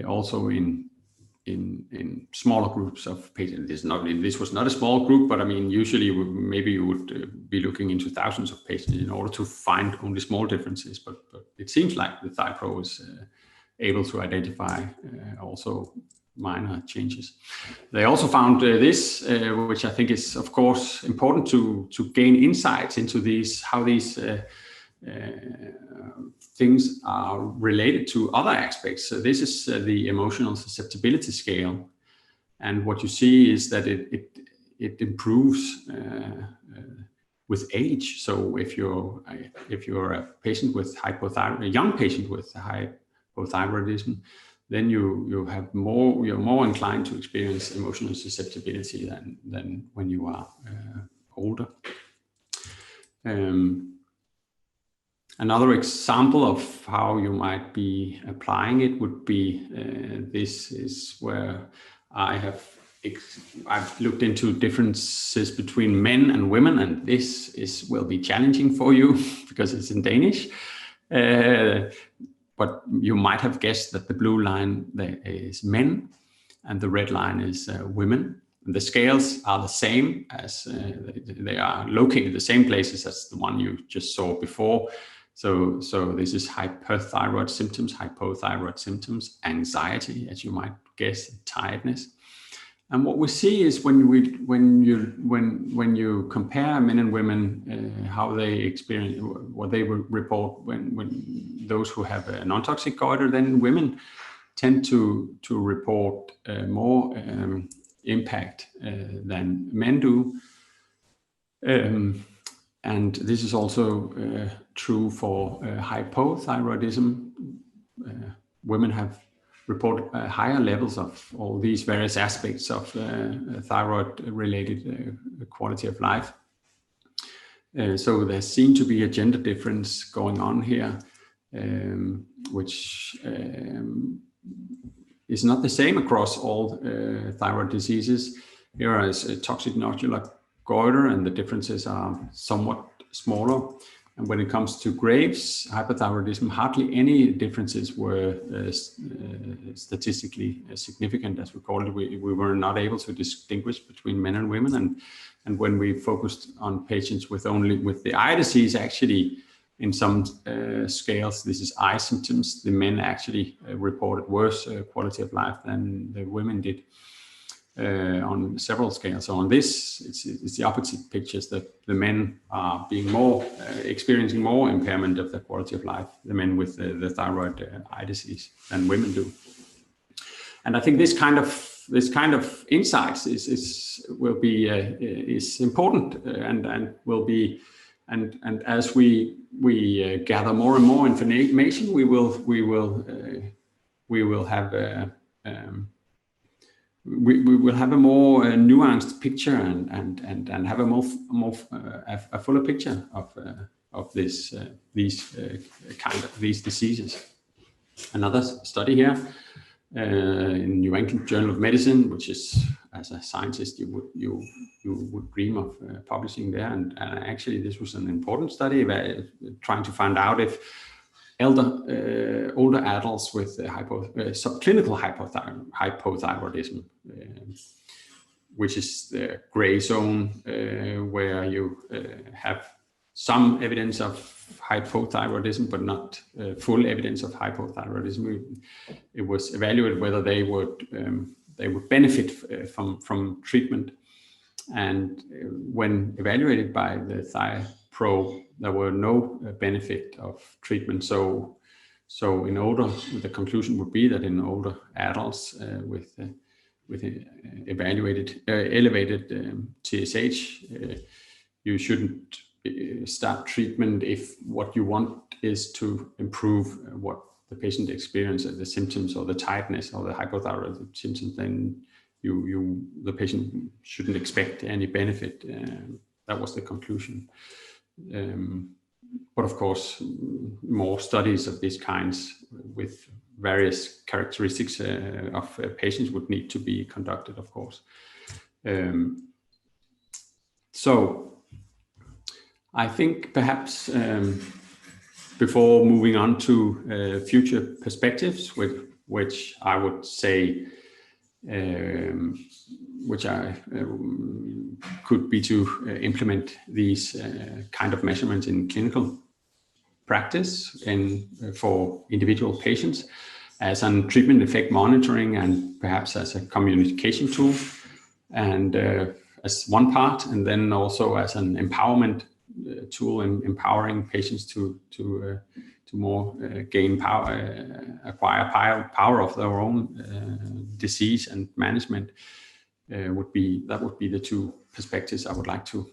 Speaker 2: also in smaller groups of patients. This was not a small group, but I mean, usually maybe you would be looking into thousands of patients in order to find only small differences. But it seems like the ThyPRO is able to identify also minor changes. They also found this, which I think is of course important to gain insights into how these things are related to other aspects. So this is the emotional susceptibility scale, and what you see is that it improves with age. So if you're a patient with a young patient with hypothyroidism, then you're more inclined to experience emotional susceptibility than when you are older. Another example of how you might be applying it would be, this is where I've looked into differences between men and women, and this will be challenging for you because it's in Danish. But you might have guessed that the blue line there is men and the red line is women. The scales are the same as they are located in the same places as the one you just saw before. So this is hyperthyroid symptoms, hypothyroid symptoms, anxiety, as you might guess, tiredness. And what we see is when you compare men and women, how they experience, what they report when those who have a non-toxic goiter, then women tend to report more impact than men do. And this is also true for hypothyroidism. Women have reported higher levels of all these various aspects of thyroid-related quality of life. So there seems to be a gender difference going on here, which is not the same across all thyroid diseases. Here is a toxic nodular goiter, and the differences are somewhat smaller. And when it comes to Graves' hyperthyroidism, hardly any differences were statistically significant, as we call it. We were not able to distinguish between men and women. And when we focused on patients with the eye disease, actually, in some scales, this is eye symptoms, the men actually reported worse quality of life than the women did on several scales. So on this, it's the opposite pictures, that the men are being experiencing more impairment of the quality of life, the men with the thyroid eye disease, than women do. And I think this kind of insights is important and will be. And as we gather more and more information, we will have a more nuanced picture and have a fuller picture of these diseases. Another study here in New England Journal of Medicine, which is, as a scientist, you would dream of publishing there. And actually, this was an important study trying to find out if older adults with subclinical hypothyroidism, which is the gray zone where you have some evidence of hypothyroidism, but not full evidence of hypothyroidism. It was evaluated whether they would benefit from treatment. And when evaluated by the ThyPRO, there were no benefit of treatment. So the conclusion would be that in older adults with elevated TSH, you shouldn't start treatment if what you want is to improve what the patient experiences, the symptoms or the tiredness or the hypothyroid symptoms. Then the patient shouldn't expect any benefit. That was the conclusion. But of course, more studies of these kinds with various characteristics of patients would need to be conducted, of course. So I think perhaps before moving on to future perspectives, which I would say could be to implement these kind of measurements in clinical practice and for individual patients as a treatment effect monitoring and perhaps as a communication tool, and as one part, and then also as an empowerment tool in empowering patients to more gain power, acquire power of their own disease and management. Would be the two perspectives I would like to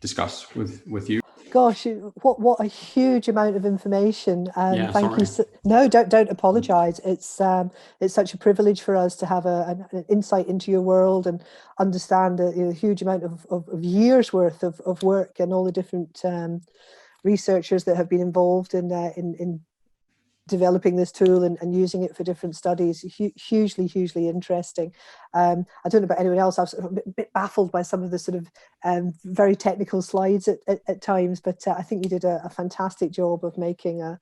Speaker 2: discuss with you.
Speaker 1: Gosh, what a huge amount of information.
Speaker 2: Yeah,
Speaker 1: thank
Speaker 2: sorry.
Speaker 1: you. No, don't apologize. It's such a privilege for us to have an insight into your world and understand a huge amount of years worth of work and all the different researchers that have been involved in developing this tool and using it for different studies. Hugely interesting. I don't know about anyone else. I was a bit baffled by some of the sort of very technical slides at times, but I think you did a fantastic job of making a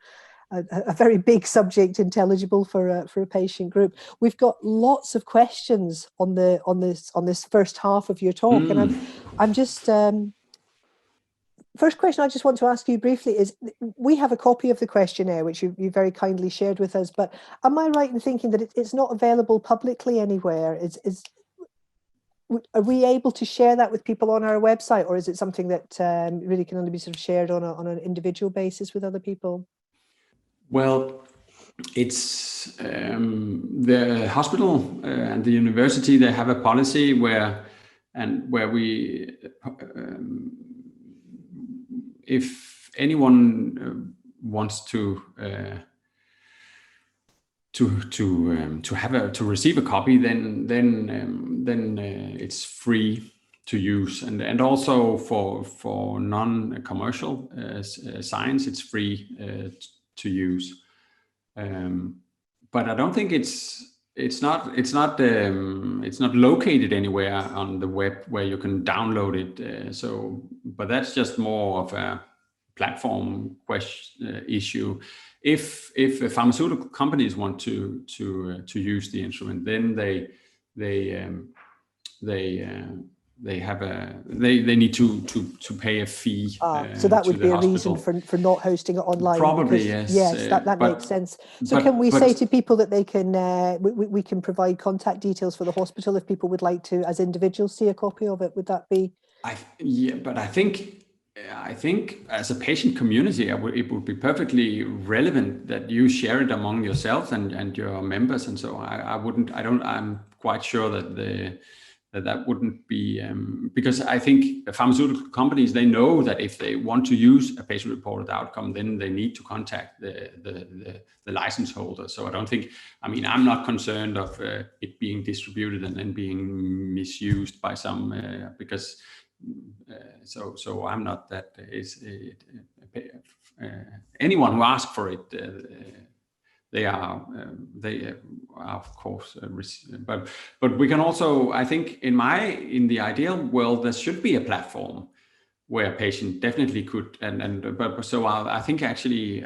Speaker 1: very big subject intelligible for a patient group. We've got lots of questions on this first half of your talk, and I'm just first question I just want to ask you briefly is, we have a copy of the questionnaire, which you very kindly shared with us, but am I right in thinking that it's not available publicly anywhere? Are we able to share that with people on our website, or is it something that really can only be sort of shared on an individual basis with other people?
Speaker 2: Well, it's the hospital and the university, they have a policy where we if anyone wants to receive a copy, then it's free to use, and also for non-commercial science, it's free to use. But I don't think it's not located anywhere on the web where you can download it. But that's just more of a platform issue. If pharmaceutical companies want to use the instrument, then they need to pay a fee.
Speaker 1: So that would be a reason for not hosting it online.
Speaker 2: Probably,
Speaker 1: because,
Speaker 2: yes.
Speaker 1: Yes, that makes sense. So can we say to people that they can we can provide contact details for the hospital if people would like to, as individuals, see a copy of it? Would that be?
Speaker 2: But I think as a patient community, it would be perfectly relevant that you share it among yourself and your members, and so I'm quite sure that that wouldn't be because I think the pharmaceutical companies, they know that if they want to use a patient-reported outcome, then they need to contact the license holder. So I don't think, I'm not concerned of it being distributed and then being misused by some because so I'm not that. Anyone who asks for it, they are of course, but we can also, I think in the ideal world, there should be a platform where a patient definitely could, but so I think actually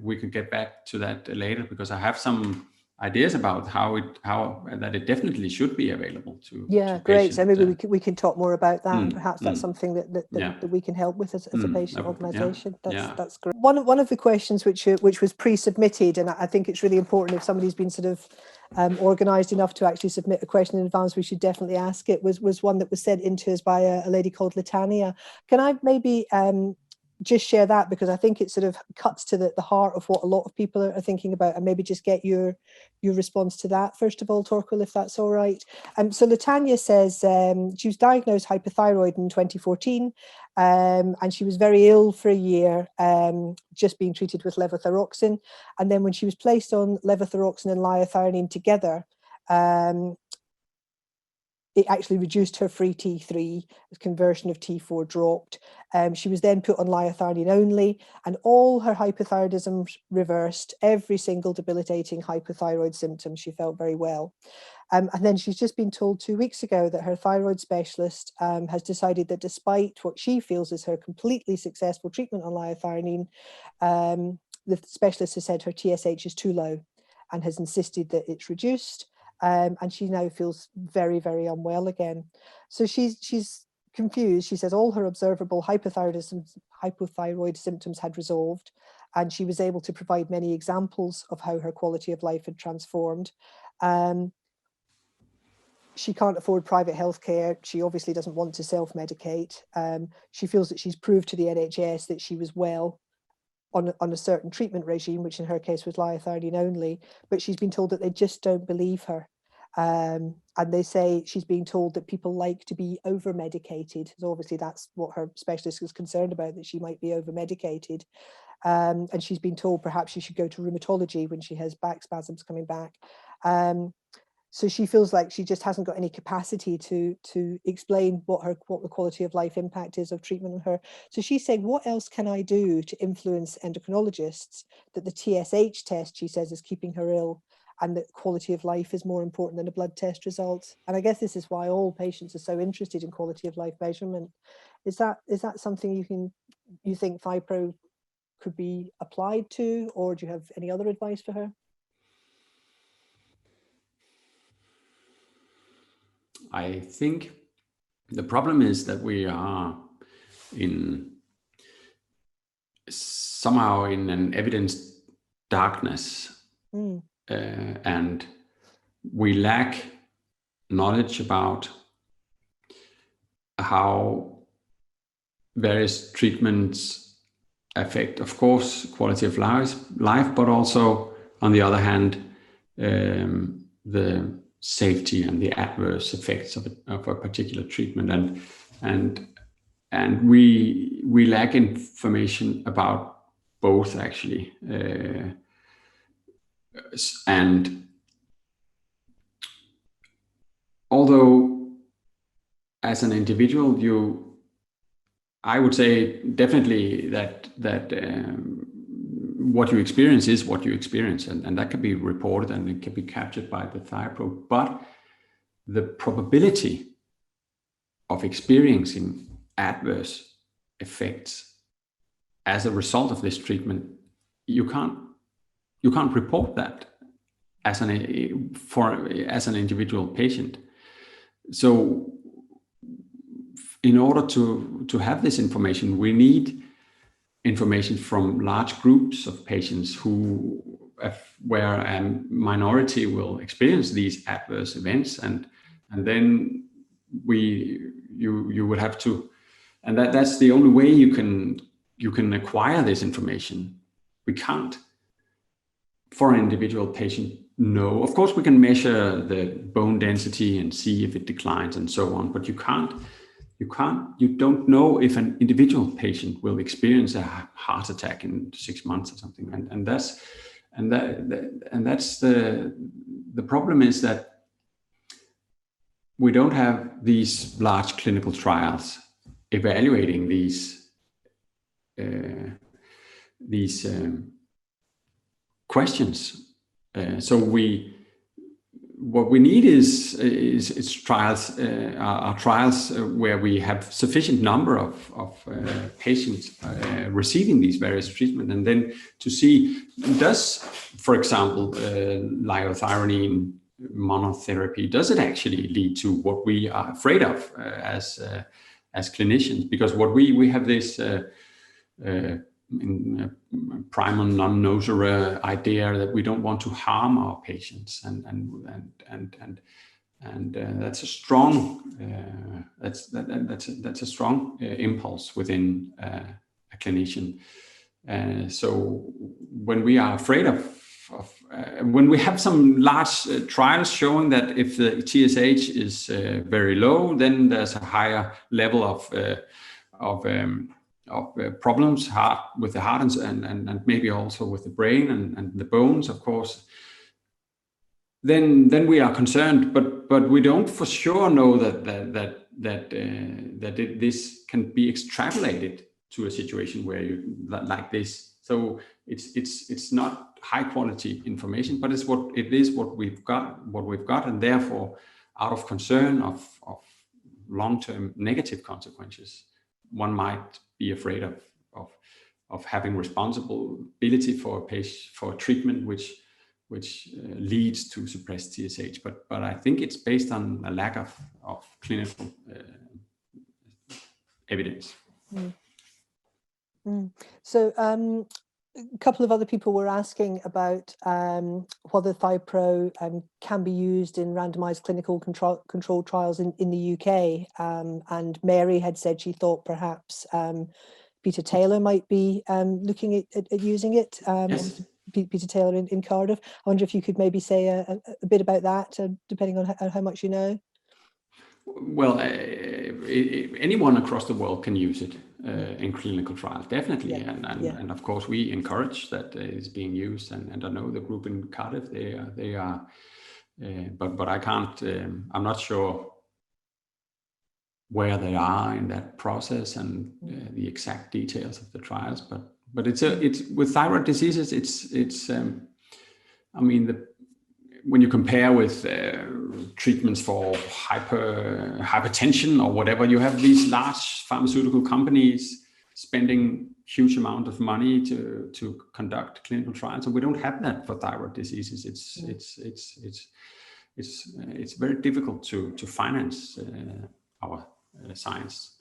Speaker 2: we could get back to that later, because I have some ideas about how that it definitely should be available to
Speaker 1: great. So maybe we can talk more about that. Perhaps that's something that we can help with as a patient organisation. That's great. One of the questions which was pre-submitted, and I think it's really important, if somebody's been sort of organised enough to actually submit a question in advance, we should definitely ask it, was one that was sent into us by a lady called Latanya. Can I maybe just share that, because I think it sort of cuts to the heart of what a lot of people are thinking about, and maybe just get your response to that first of all, Torquil, if that's all right. So Latanya says she was diagnosed hyperthyroid in 2014, and she was very ill for a year, just being treated with levothyroxine, and then when she was placed on levothyroxine and liothyronine together, it actually reduced her free T3, the conversion of T4 dropped. She was then put on liothyronine only, and all her hypothyroidism reversed, every single debilitating hypothyroid symptom. She felt very well. And then she's just been told 2 weeks ago that her thyroid specialist has decided that despite what she feels is her completely successful treatment on liothyronine, the specialist has said her TSH is too low and has insisted that it's reduced. And she now feels very, very unwell again. So she's confused. She says all her observable hypothyroid symptoms had resolved, and she was able to provide many examples of how her quality of life had transformed. She can't afford private healthcare. She obviously doesn't want to self-medicate. She feels that she's proved to the NHS that she was well on a certain treatment regime, which in her case was liothyronine only, but she's been told that they just don't believe her. And they say she's being told that people like to be over-medicated. So obviously that's what her specialist was concerned about, that she might be over-medicated. And she's been told perhaps she should go to rheumatology when she has back spasms coming back. So she feels like she just hasn't got any capacity to explain what the quality of life impact is of treatment on her. So she's saying, what else can I do to influence endocrinologists that the TSH test, she says, is keeping her ill, and that quality of life is more important than a blood test result? And I guess this is why all patients are so interested in quality of life measurement. Is that something you think ThyPRO could be applied to, or do you have any other advice for her?
Speaker 2: I think the problem is that we are somehow in an evidence darkness, and we lack knowledge about how various treatments affect, of course, quality of life, but also, on the other hand, the safety and the adverse effects of a particular treatment, and we lack information about both, actually, and although as an individual I would say definitely that what you experience is what you experience, and that can be reported and it can be captured by the ThyPRO. But the probability of experiencing adverse effects as a result of this treatment, you can't report that as an individual patient. So in order to have this information, we need information from large groups of patients where a minority will experience these adverse events, and then you would have to, and that's the only way you can acquire this information. We can't, for an individual patient, know. Of course, we can measure the bone density and see if it declines and so on, but you don't know if an individual patient will experience a heart attack in 6 months or something. And that's the problem, is that we don't have these large clinical trials evaluating these questions. So what we need is trials, where we have sufficient number of patients receiving these various treatments, and then to see, does, for example, liothyronine monotherapy, does it actually lead to what we are afraid of as clinicians? Because what we have this primum non nocere idea that we don't want to harm our patients, and that's a strong that's a strong impulse within a clinician. So when we are afraid of when we have some large trials showing that if the TSH is very low, then there's a higher level of problems with the heart and maybe also with the brain and the bones, of course, then we are concerned. But we don't for sure know that this can be extrapolated to a situation where like this. So it's not high quality information, but it is what we've got, and therefore, out of concern of long-term negative consequences, one might be afraid of having responsibility for a patient for treatment which leads to suppressed TSH. But I think it's based on a lack of clinical evidence.
Speaker 1: Mm. Mm. So a couple of other people were asking about whether ThyPRO can be used in randomized clinical control trials in the UK. And Mary had said she thought perhaps Peter Taylor might be looking at using it.
Speaker 2: Yes.
Speaker 1: Peter Taylor in Cardiff. I wonder if you could maybe say a bit about that, depending on how much you know.
Speaker 2: Well, anyone across the world can use it in clinical trials, definitely.
Speaker 1: Yeah.
Speaker 2: And of course, we encourage that it's being used. And I know the group in Cardiff, they are, but I can't, I'm not sure where they are in that process and the exact details of the trials. But it's with thyroid diseases, it's I mean, when you compare with treatments for hypertension or whatever, you have these large pharmaceutical companies spending huge amount of money to conduct clinical trials, and we don't have that for thyroid diseases. It's very difficult to finance our science.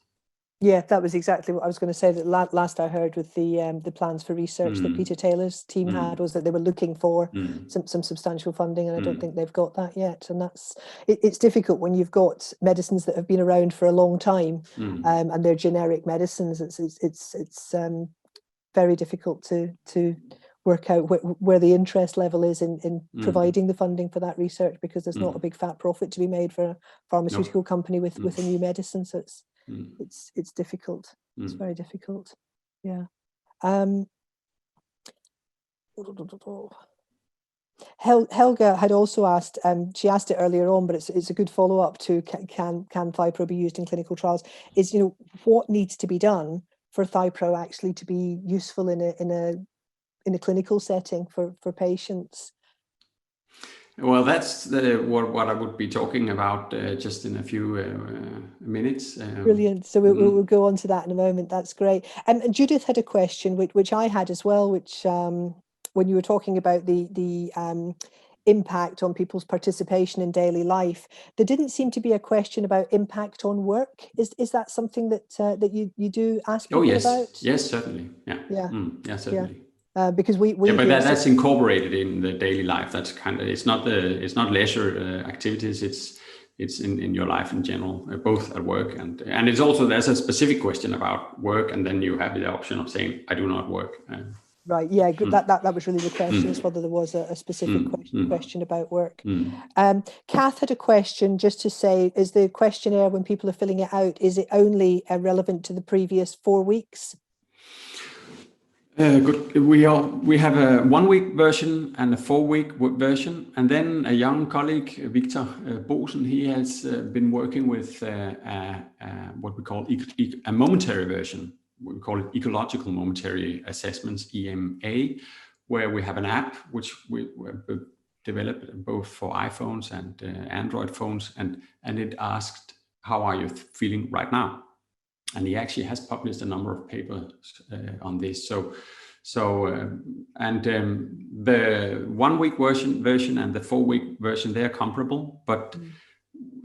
Speaker 1: Yeah, that was exactly what I was going to say. That last I heard with the plans for research that Peter Taylor's team had was that they were looking for some substantial funding, and I don't think they've got that yet. And it's difficult when you've got medicines that have been around for a long time, and they're generic medicines. It's very difficult to work out where the interest level is in providing the funding for that research, because there's not a big fat profit to be made for a pharmaceutical company with a new medicine. So it's difficult. It's very difficult. Yeah. Helga had also asked, she asked it earlier on, but it's a good follow-up to can ThyPRO be used in clinical trials, is, you know, what needs to be done for ThyPRO actually to be useful in a clinical setting for patients?
Speaker 2: Well, that's what I would be talking about just in a few minutes.
Speaker 1: Brilliant. So we'll go on to that in a moment. That's great. And Judith had a question, which I had as well, which when you were talking about the impact on people's participation in daily life, there didn't seem to be a question about impact on work. Is that something that you do ask people about?
Speaker 2: Yes, certainly. Yeah, certainly.
Speaker 1: Yeah. Because we
Speaker 2: but that's incorporated in the daily life. That's kind of, it's not leisure activities. It's in your life in general, both at work and it's also, there's a specific question about work, and then you have the option of saying I do not work.
Speaker 1: Right. Yeah. Good. That was really the question, is whether there was a specific question about work. Kath had a question just to say, is the questionnaire, when people are filling it out, is it only relevant to the previous 4 weeks?
Speaker 2: Good. We have a 1 week version and a 4 week version, and then a young colleague, Victor Bosen, he has been working with what we call a momentary version. We call it ecological momentary assessments, EMA, where we have an app which we developed both for iPhones and Android phones, and it asked, how are you feeling right now? And he actually has published a number of papers on this. The 1 week version and the 4 week version, they are comparable, but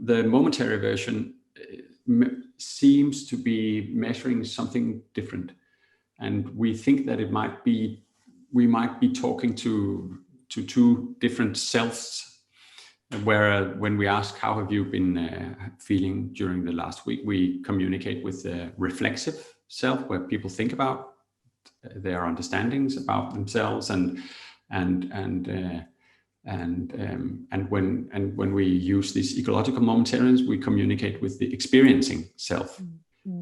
Speaker 2: the momentary version seems to be measuring something different. And we think that we might be talking to two different selves, where when we ask how have you been feeling during the last week, we communicate with the reflexive self, where people think about their understandings about themselves, and when we use these ecological momentaries, we communicate with the experiencing self,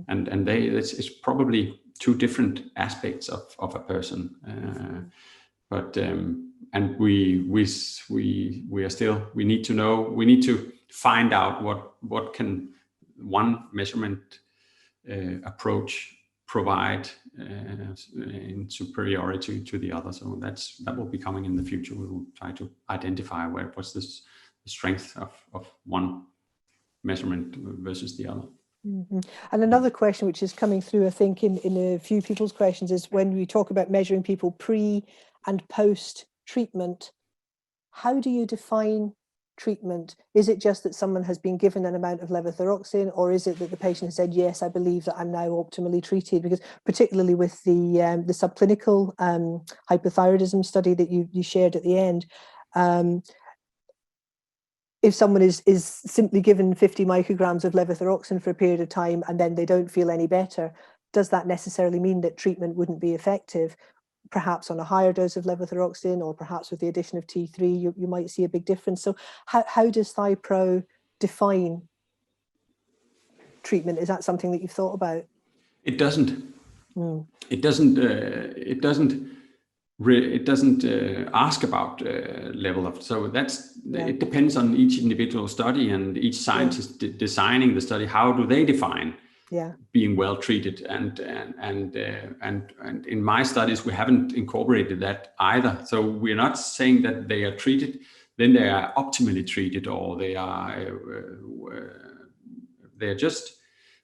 Speaker 2: and it's probably two different aspects of a person, and we need to find out what can one measurement approach provide in superiority to the other. So that will be coming in the future. We will try to identify what's the strength of one measurement versus the other.
Speaker 1: Mm-hmm. And another question which is coming through, I think, in a few people's questions is when we talk about measuring people pre and post treatment, how do you define treatment? Is it just that someone has been given an amount of levothyroxine, or is it that the patient has said, yes, I believe that I'm now optimally treated? Because particularly with the subclinical hyperthyroidism study that you shared at the end, if someone is simply given 50 micrograms of levothyroxine for a period of time and then they don't feel any better, does that necessarily mean that treatment wouldn't be effective? Perhaps on a higher dose of levothyroxine, or perhaps with the addition of T3, you might see a big difference. So how does ThyPRO define treatment? Is that something that you've thought about?
Speaker 2: It doesn't.
Speaker 1: Mm.
Speaker 2: It doesn't. It doesn't ask about level of. So it depends on each individual study and each scientist designing the study. How do they define being well treated? And in my studies, we haven't incorporated that either. So we're not saying that they are treated, then they are optimally treated, or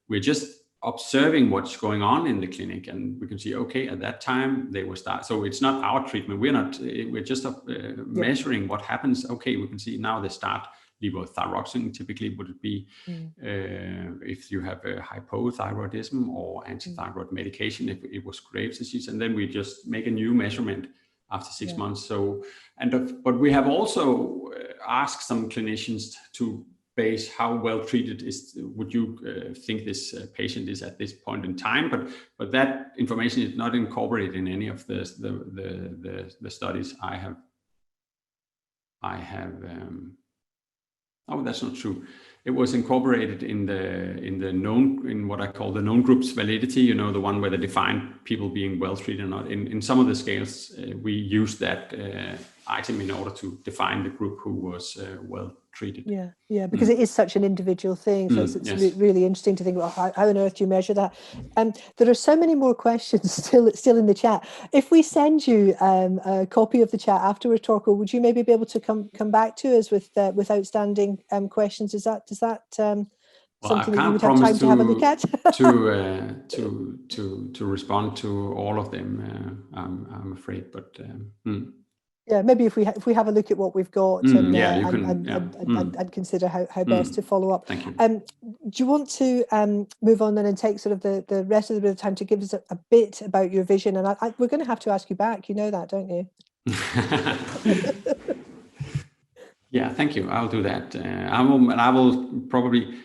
Speaker 2: we're just observing what's going on in the clinic, and we can see, okay, at that time they will start. So it's not our treatment. We're just measuring what happens. Okay, we can see now they start levothyroxine. Typically would it be if you have a hypothyroidism or antithyroid medication, if it was Graves' disease, and then we just make a new measurement after 6 months. So, but we have also asked some clinicians to base how well treated would you think this patient is at this point in time, but that information is not incorporated in any of the studies I have. Oh, that's not true. It was incorporated in what I call the known groups validity. The one where they define people being well treated or not. In some of the scales, we used that item in order to define the group who was well treated.
Speaker 1: Yeah, because it is such an individual thing. So it's really interesting to think about how on earth do you measure that. There are so many more questions still in the chat. If we send you a copy of the chat afterwards, Torquil, would you maybe be able to come back to us with outstanding questions? Does that something that you would have time to have a look at?
Speaker 2: to respond to all of them, I'm afraid, but.
Speaker 1: Yeah, maybe if we have a look at what we've got and consider how best to follow up.
Speaker 2: Thank you.
Speaker 1: Do you want to move on then and take sort of the rest of the bit of time to give us a bit about your vision? And we're going to have to ask you back. You know that, don't you?
Speaker 2: Yeah, thank you. I'll do that. I will probably.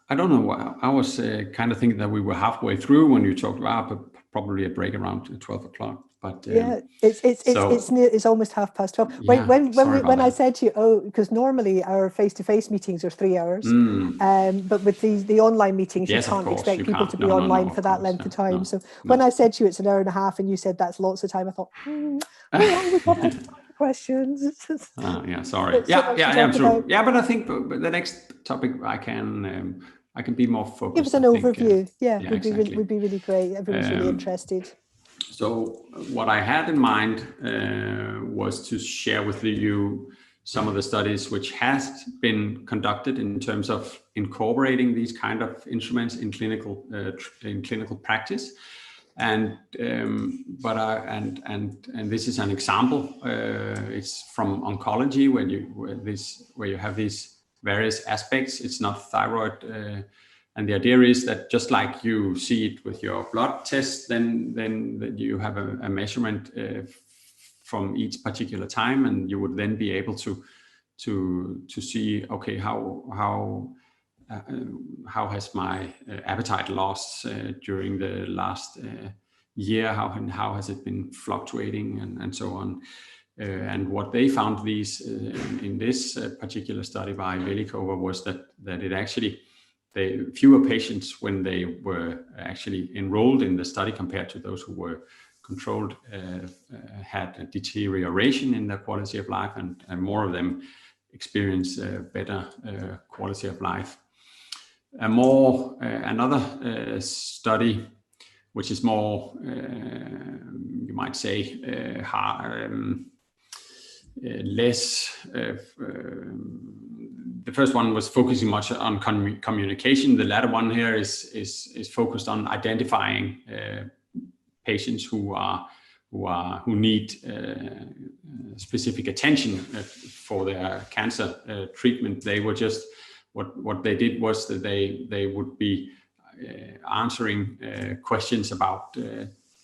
Speaker 2: I don't know. I was kind of thinking that we were halfway through when you talked about probably a break around 12 o'clock. But
Speaker 1: it's almost 12:30. When I said to you, because normally our face-to-face meetings are 3 hours, but with the online meetings, you can't expect people to be online for that length of time. So when I said to you it's an hour and a half, and you said that's lots of time, I thought, how long we've got time for questions?
Speaker 2: Sorry. I'm sure. Yeah, but I think the next topic I can be more focused.
Speaker 1: Give us an overview. Would be really great. Everyone's really interested.
Speaker 2: So what I had in mind was to share with you some of the studies which has been conducted in terms of incorporating these kind of instruments in clinical practice, and this is an example. It's from oncology where you have these various aspects. It's not thyroid. And the idea is that just like you see it with your blood test, then you have a measurement from each particular time, and you would then be able to see, okay, how has my appetite lost during the last year? How has it been fluctuating, and so on? And what they found in this particular study by Velikova was that it actually. Fewer patients when they were actually enrolled in the study compared to those who were controlled had a deterioration in their quality of life, and more of them experienced better quality of life. Another study, which is more, you might say, less. the first one was focusing much on communication. The latter one here is focused on identifying patients who need specific attention for their cancer treatment. They were just what they did was that they would be answering questions about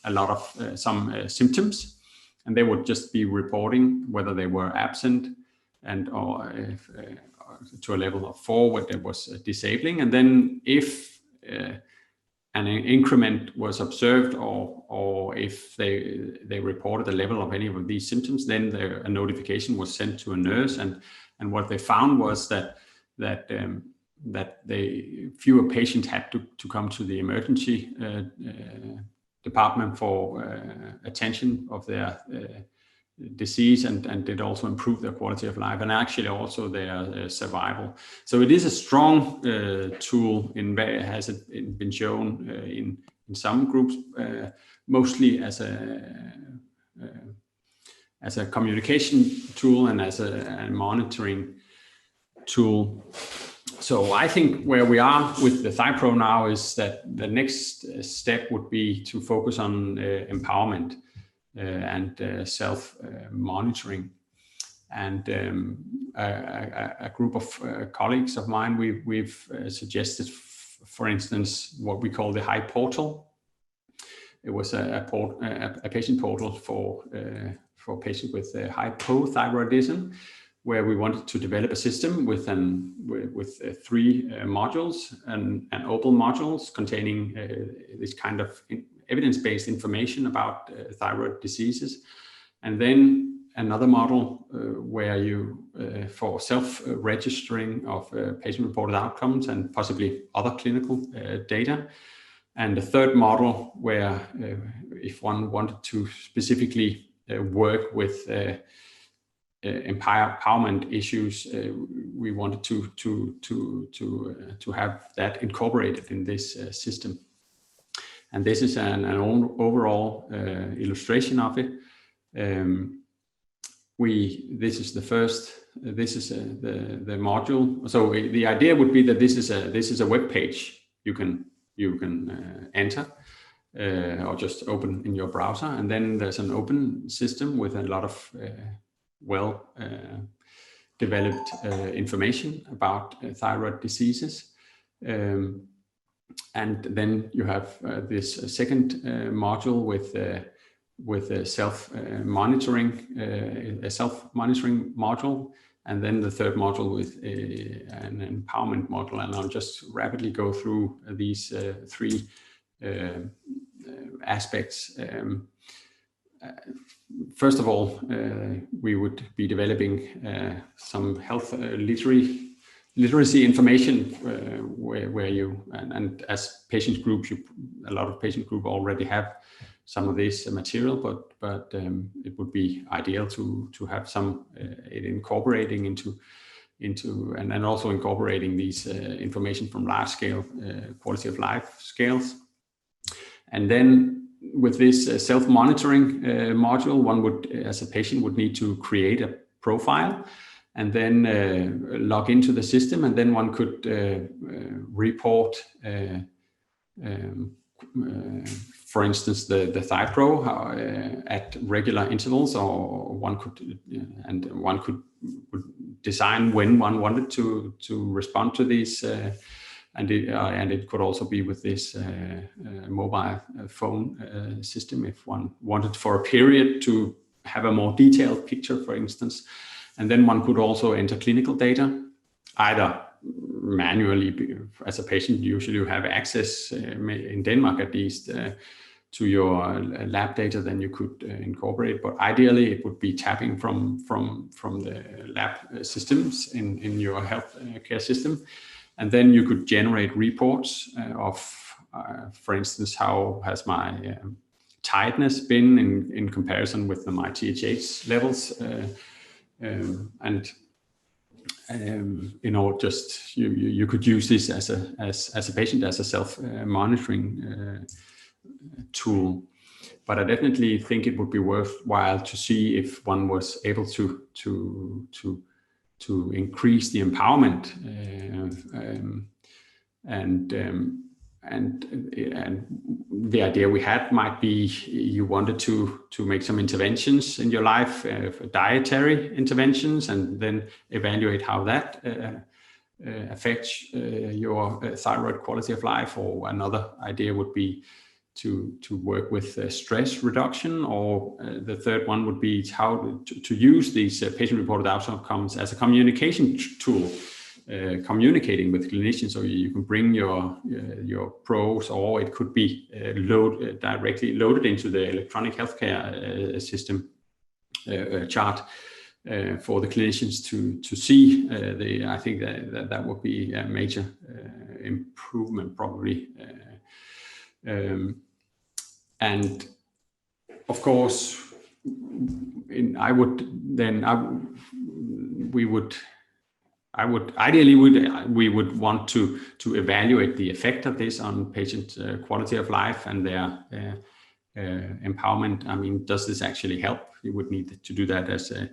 Speaker 2: a lot of some symptoms, and they would just be reporting whether they were absent and or if, to a level of 4 where it was disabling, and then if an increment was observed or if they reported a level of any of these symptoms, then a notification was sent to a nurse, and what they found was that fewer patients had to come to the emergency department for attention of their disease, and it also improved their quality of life and actually also their survival. So it is a strong tool. Has it been shown in some groups, mostly as a communication tool and as a monitoring tool. So I think where we are with the ThyPRO now is that the next step would be to focus on empowerment and self-monitoring. And a group of colleagues of mine, we've suggested, for instance, what we call the Hype portal. It was a patient portal for patients with hypothyroidism, where we wanted to develop a system with 3 modules and open modules containing this kind of evidence-based information about thyroid diseases, and then another model where you for self-registering of patient-reported outcomes and possibly other clinical data, and a third model where if one wanted to specifically work with empowerment issues, we wanted to have that incorporated in this system. And this is an overall illustration of it. This is the first. This is the module. So the idea would be that this is a web page you can enter or just open in your browser, and then there's an open system with a lot of well developed information about thyroid diseases. And then you have this second module with a self-monitoring module, and then the third module with an empowerment module. And I'll just rapidly go through these 3 aspects. First of all, we would be developing some health literacy information where you and as patient groups, a lot of patient groups already have some of this material, but it would be ideal to have some incorporating into and also incorporating these information from large scale quality of life scales. And then with this self-monitoring module, one would, as a patient, would need to create a profile and then log into the system, and then one could report, for instance, the ThyPRO at regular intervals, or one could would design when one wanted to respond to these, and it could also be with this mobile phone system if one wanted for a period to have a more detailed picture, for instance. And then one could also enter clinical data, either manually as a patient. Usually you have access, in Denmark at least, to your lab data, then you could incorporate. But ideally it would be tapping from the lab systems in your health care system. And then you could generate reports of, for instance, how has my tiredness been in comparison with my THH levels. Just you could use this as a patient as a self-monitoring tool. But I definitely think it would be worthwhile to see if one was able to to increase the empowerment, and the idea we had might be you wanted to make some interventions in your life, dietary interventions, and then evaluate how that affects your thyroid quality of life. Or another idea would be to work with stress reduction, or the third one would be how to use these patient-reported outcomes as a communication tool, communicating with clinicians, so you can bring your pros, or it could be directly loaded into the electronic healthcare system chart for the clinicians to see. I think that would be a major improvement, probably. And of course, we would want to evaluate the effect of this on patient quality of life and their empowerment. I mean, does this actually help? You would need to do that as a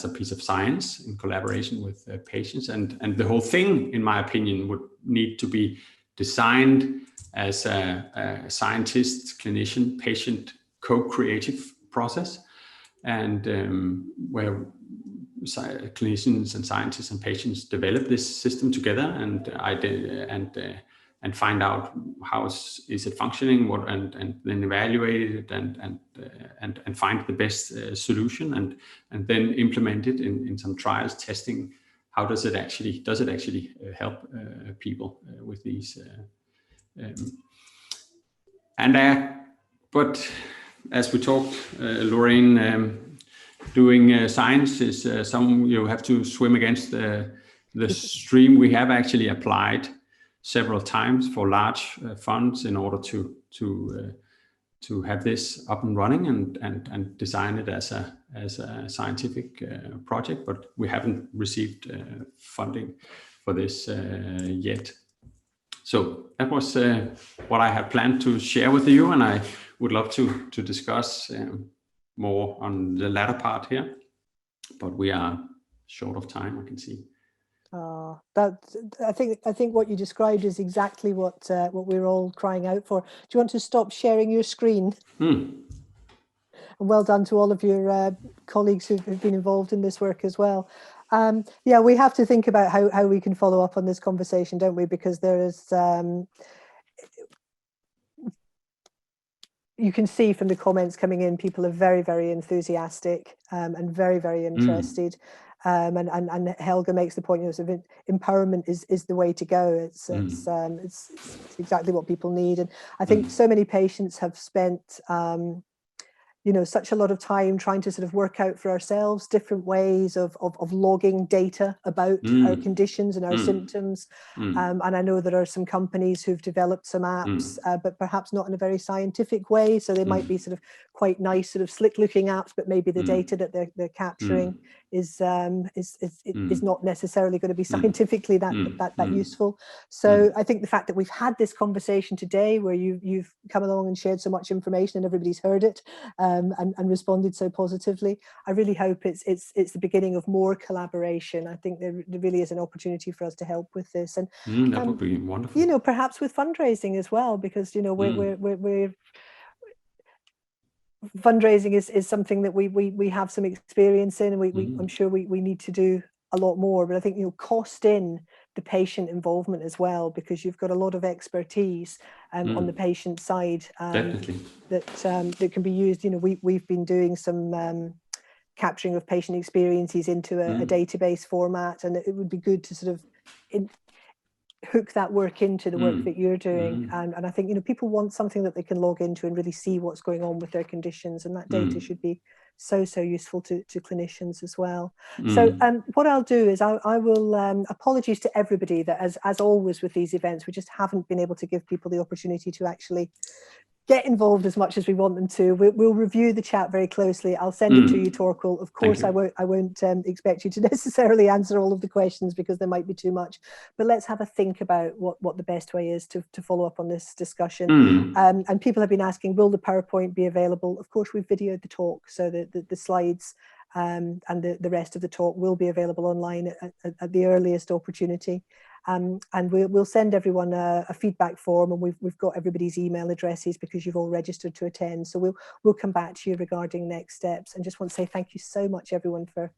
Speaker 2: piece of science in collaboration with patients, and the whole thing, in my opinion, would need to be designed as a scientist, clinician, patient co-creative process, and where clinicians and scientists and patients develop this system together and find out how is it functioning, and then evaluate it and find the best solution, and then implement it in some trials, testing how does it actually help people with these. But as we talked, Lorraine, doing science is you have to swim against the stream. We have actually applied several times for large funds in order to have this up and running and design it as a scientific project, but we haven't received funding for this yet. So that was what I had planned to share with you, and I would love to discuss more on the latter part here, but we are short of time, I can see.
Speaker 1: I think what you described is exactly what we're all crying out for. Do you want to stop sharing your screen? And well done to all of your colleagues who've been involved in this work as well. Yeah, we have to think about how we can follow up on this conversation, don't we? Because there is, you can see from the comments coming in, people are very, very enthusiastic and very, very interested. And Helga makes the point, sort of empowerment is the way to go. It's exactly what people need. And I think so many patients have spent such a lot of time trying to sort of work out for ourselves different ways of logging data about our conditions and our symptoms. And I know there are some companies who've developed some apps, but perhaps not in a very scientific way. So they might be sort of quite nice, sort of slick looking apps, but maybe the data that they're capturing is not necessarily going to be scientifically that useful. So I think the fact that we've had this conversation today, where you've come along and shared so much information and everybody's heard it, and responded so positively, I really hope it's the beginning of more collaboration. I think there really is an opportunity for us to help with this, and
Speaker 2: that would be wonderful.
Speaker 1: Perhaps with fundraising as well, because we're fundraising is something that we have some experience in, and I'm sure we need to do a lot more. But I think cost in the patient involvement as well, because you've got a lot of expertise on the patient side that can be used. We've been doing some capturing of patient experiences into a database format, and it would be good to sort of hook that work into the work that you're doing. And I think people want something that they can log into and really see what's going on with their conditions, and that data should be so useful to clinicians as well. So what I'll do is I will apologies to everybody that as always with these events, we just haven't been able to give people the opportunity to actually get involved as much as we want them to. We'll review the chat very closely. I'll send it to you, Torquil. Of course, I won't expect you to necessarily answer all of the questions, because there might be too much. But let's have a think about what the best way is to follow up on this discussion. And people have been asking, will the PowerPoint be available? Of course, we've videoed the talk, so the slides and the rest of the talk will be available online at the earliest opportunity. And we'll send everyone a feedback form, and we've got everybody's email addresses because you've all registered to attend. So we'll come back to you regarding next steps. And just want to say thank you so much, everyone, for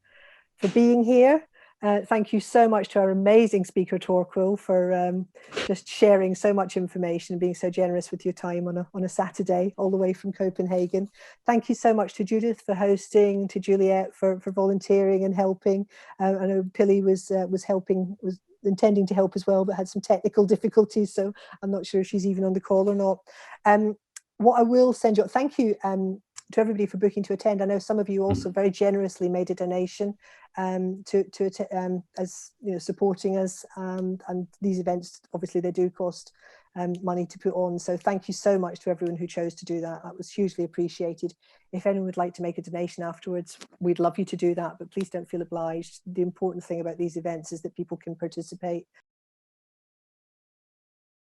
Speaker 1: being here. Thank you so much to our amazing speaker, Torquil, for just sharing so much information and being so generous with your time on a Saturday, all the way from Copenhagen. Thank you so much to Judith for hosting, to Juliet for volunteering and helping. I know Pili was intending to help as well, but had some technical difficulties, so I'm not sure if she's even on the call or not. What I will send you, thank you to everybody for booking to attend. I know some of you also very generously made a donation as you know, supporting us, and these events, obviously they do cost money to put on, so thank you so much to everyone who chose to do that. That was hugely appreciated. If anyone would like to make a donation afterwards, we'd love you to do that, but please don't feel obliged. The important thing about these events is that people can participate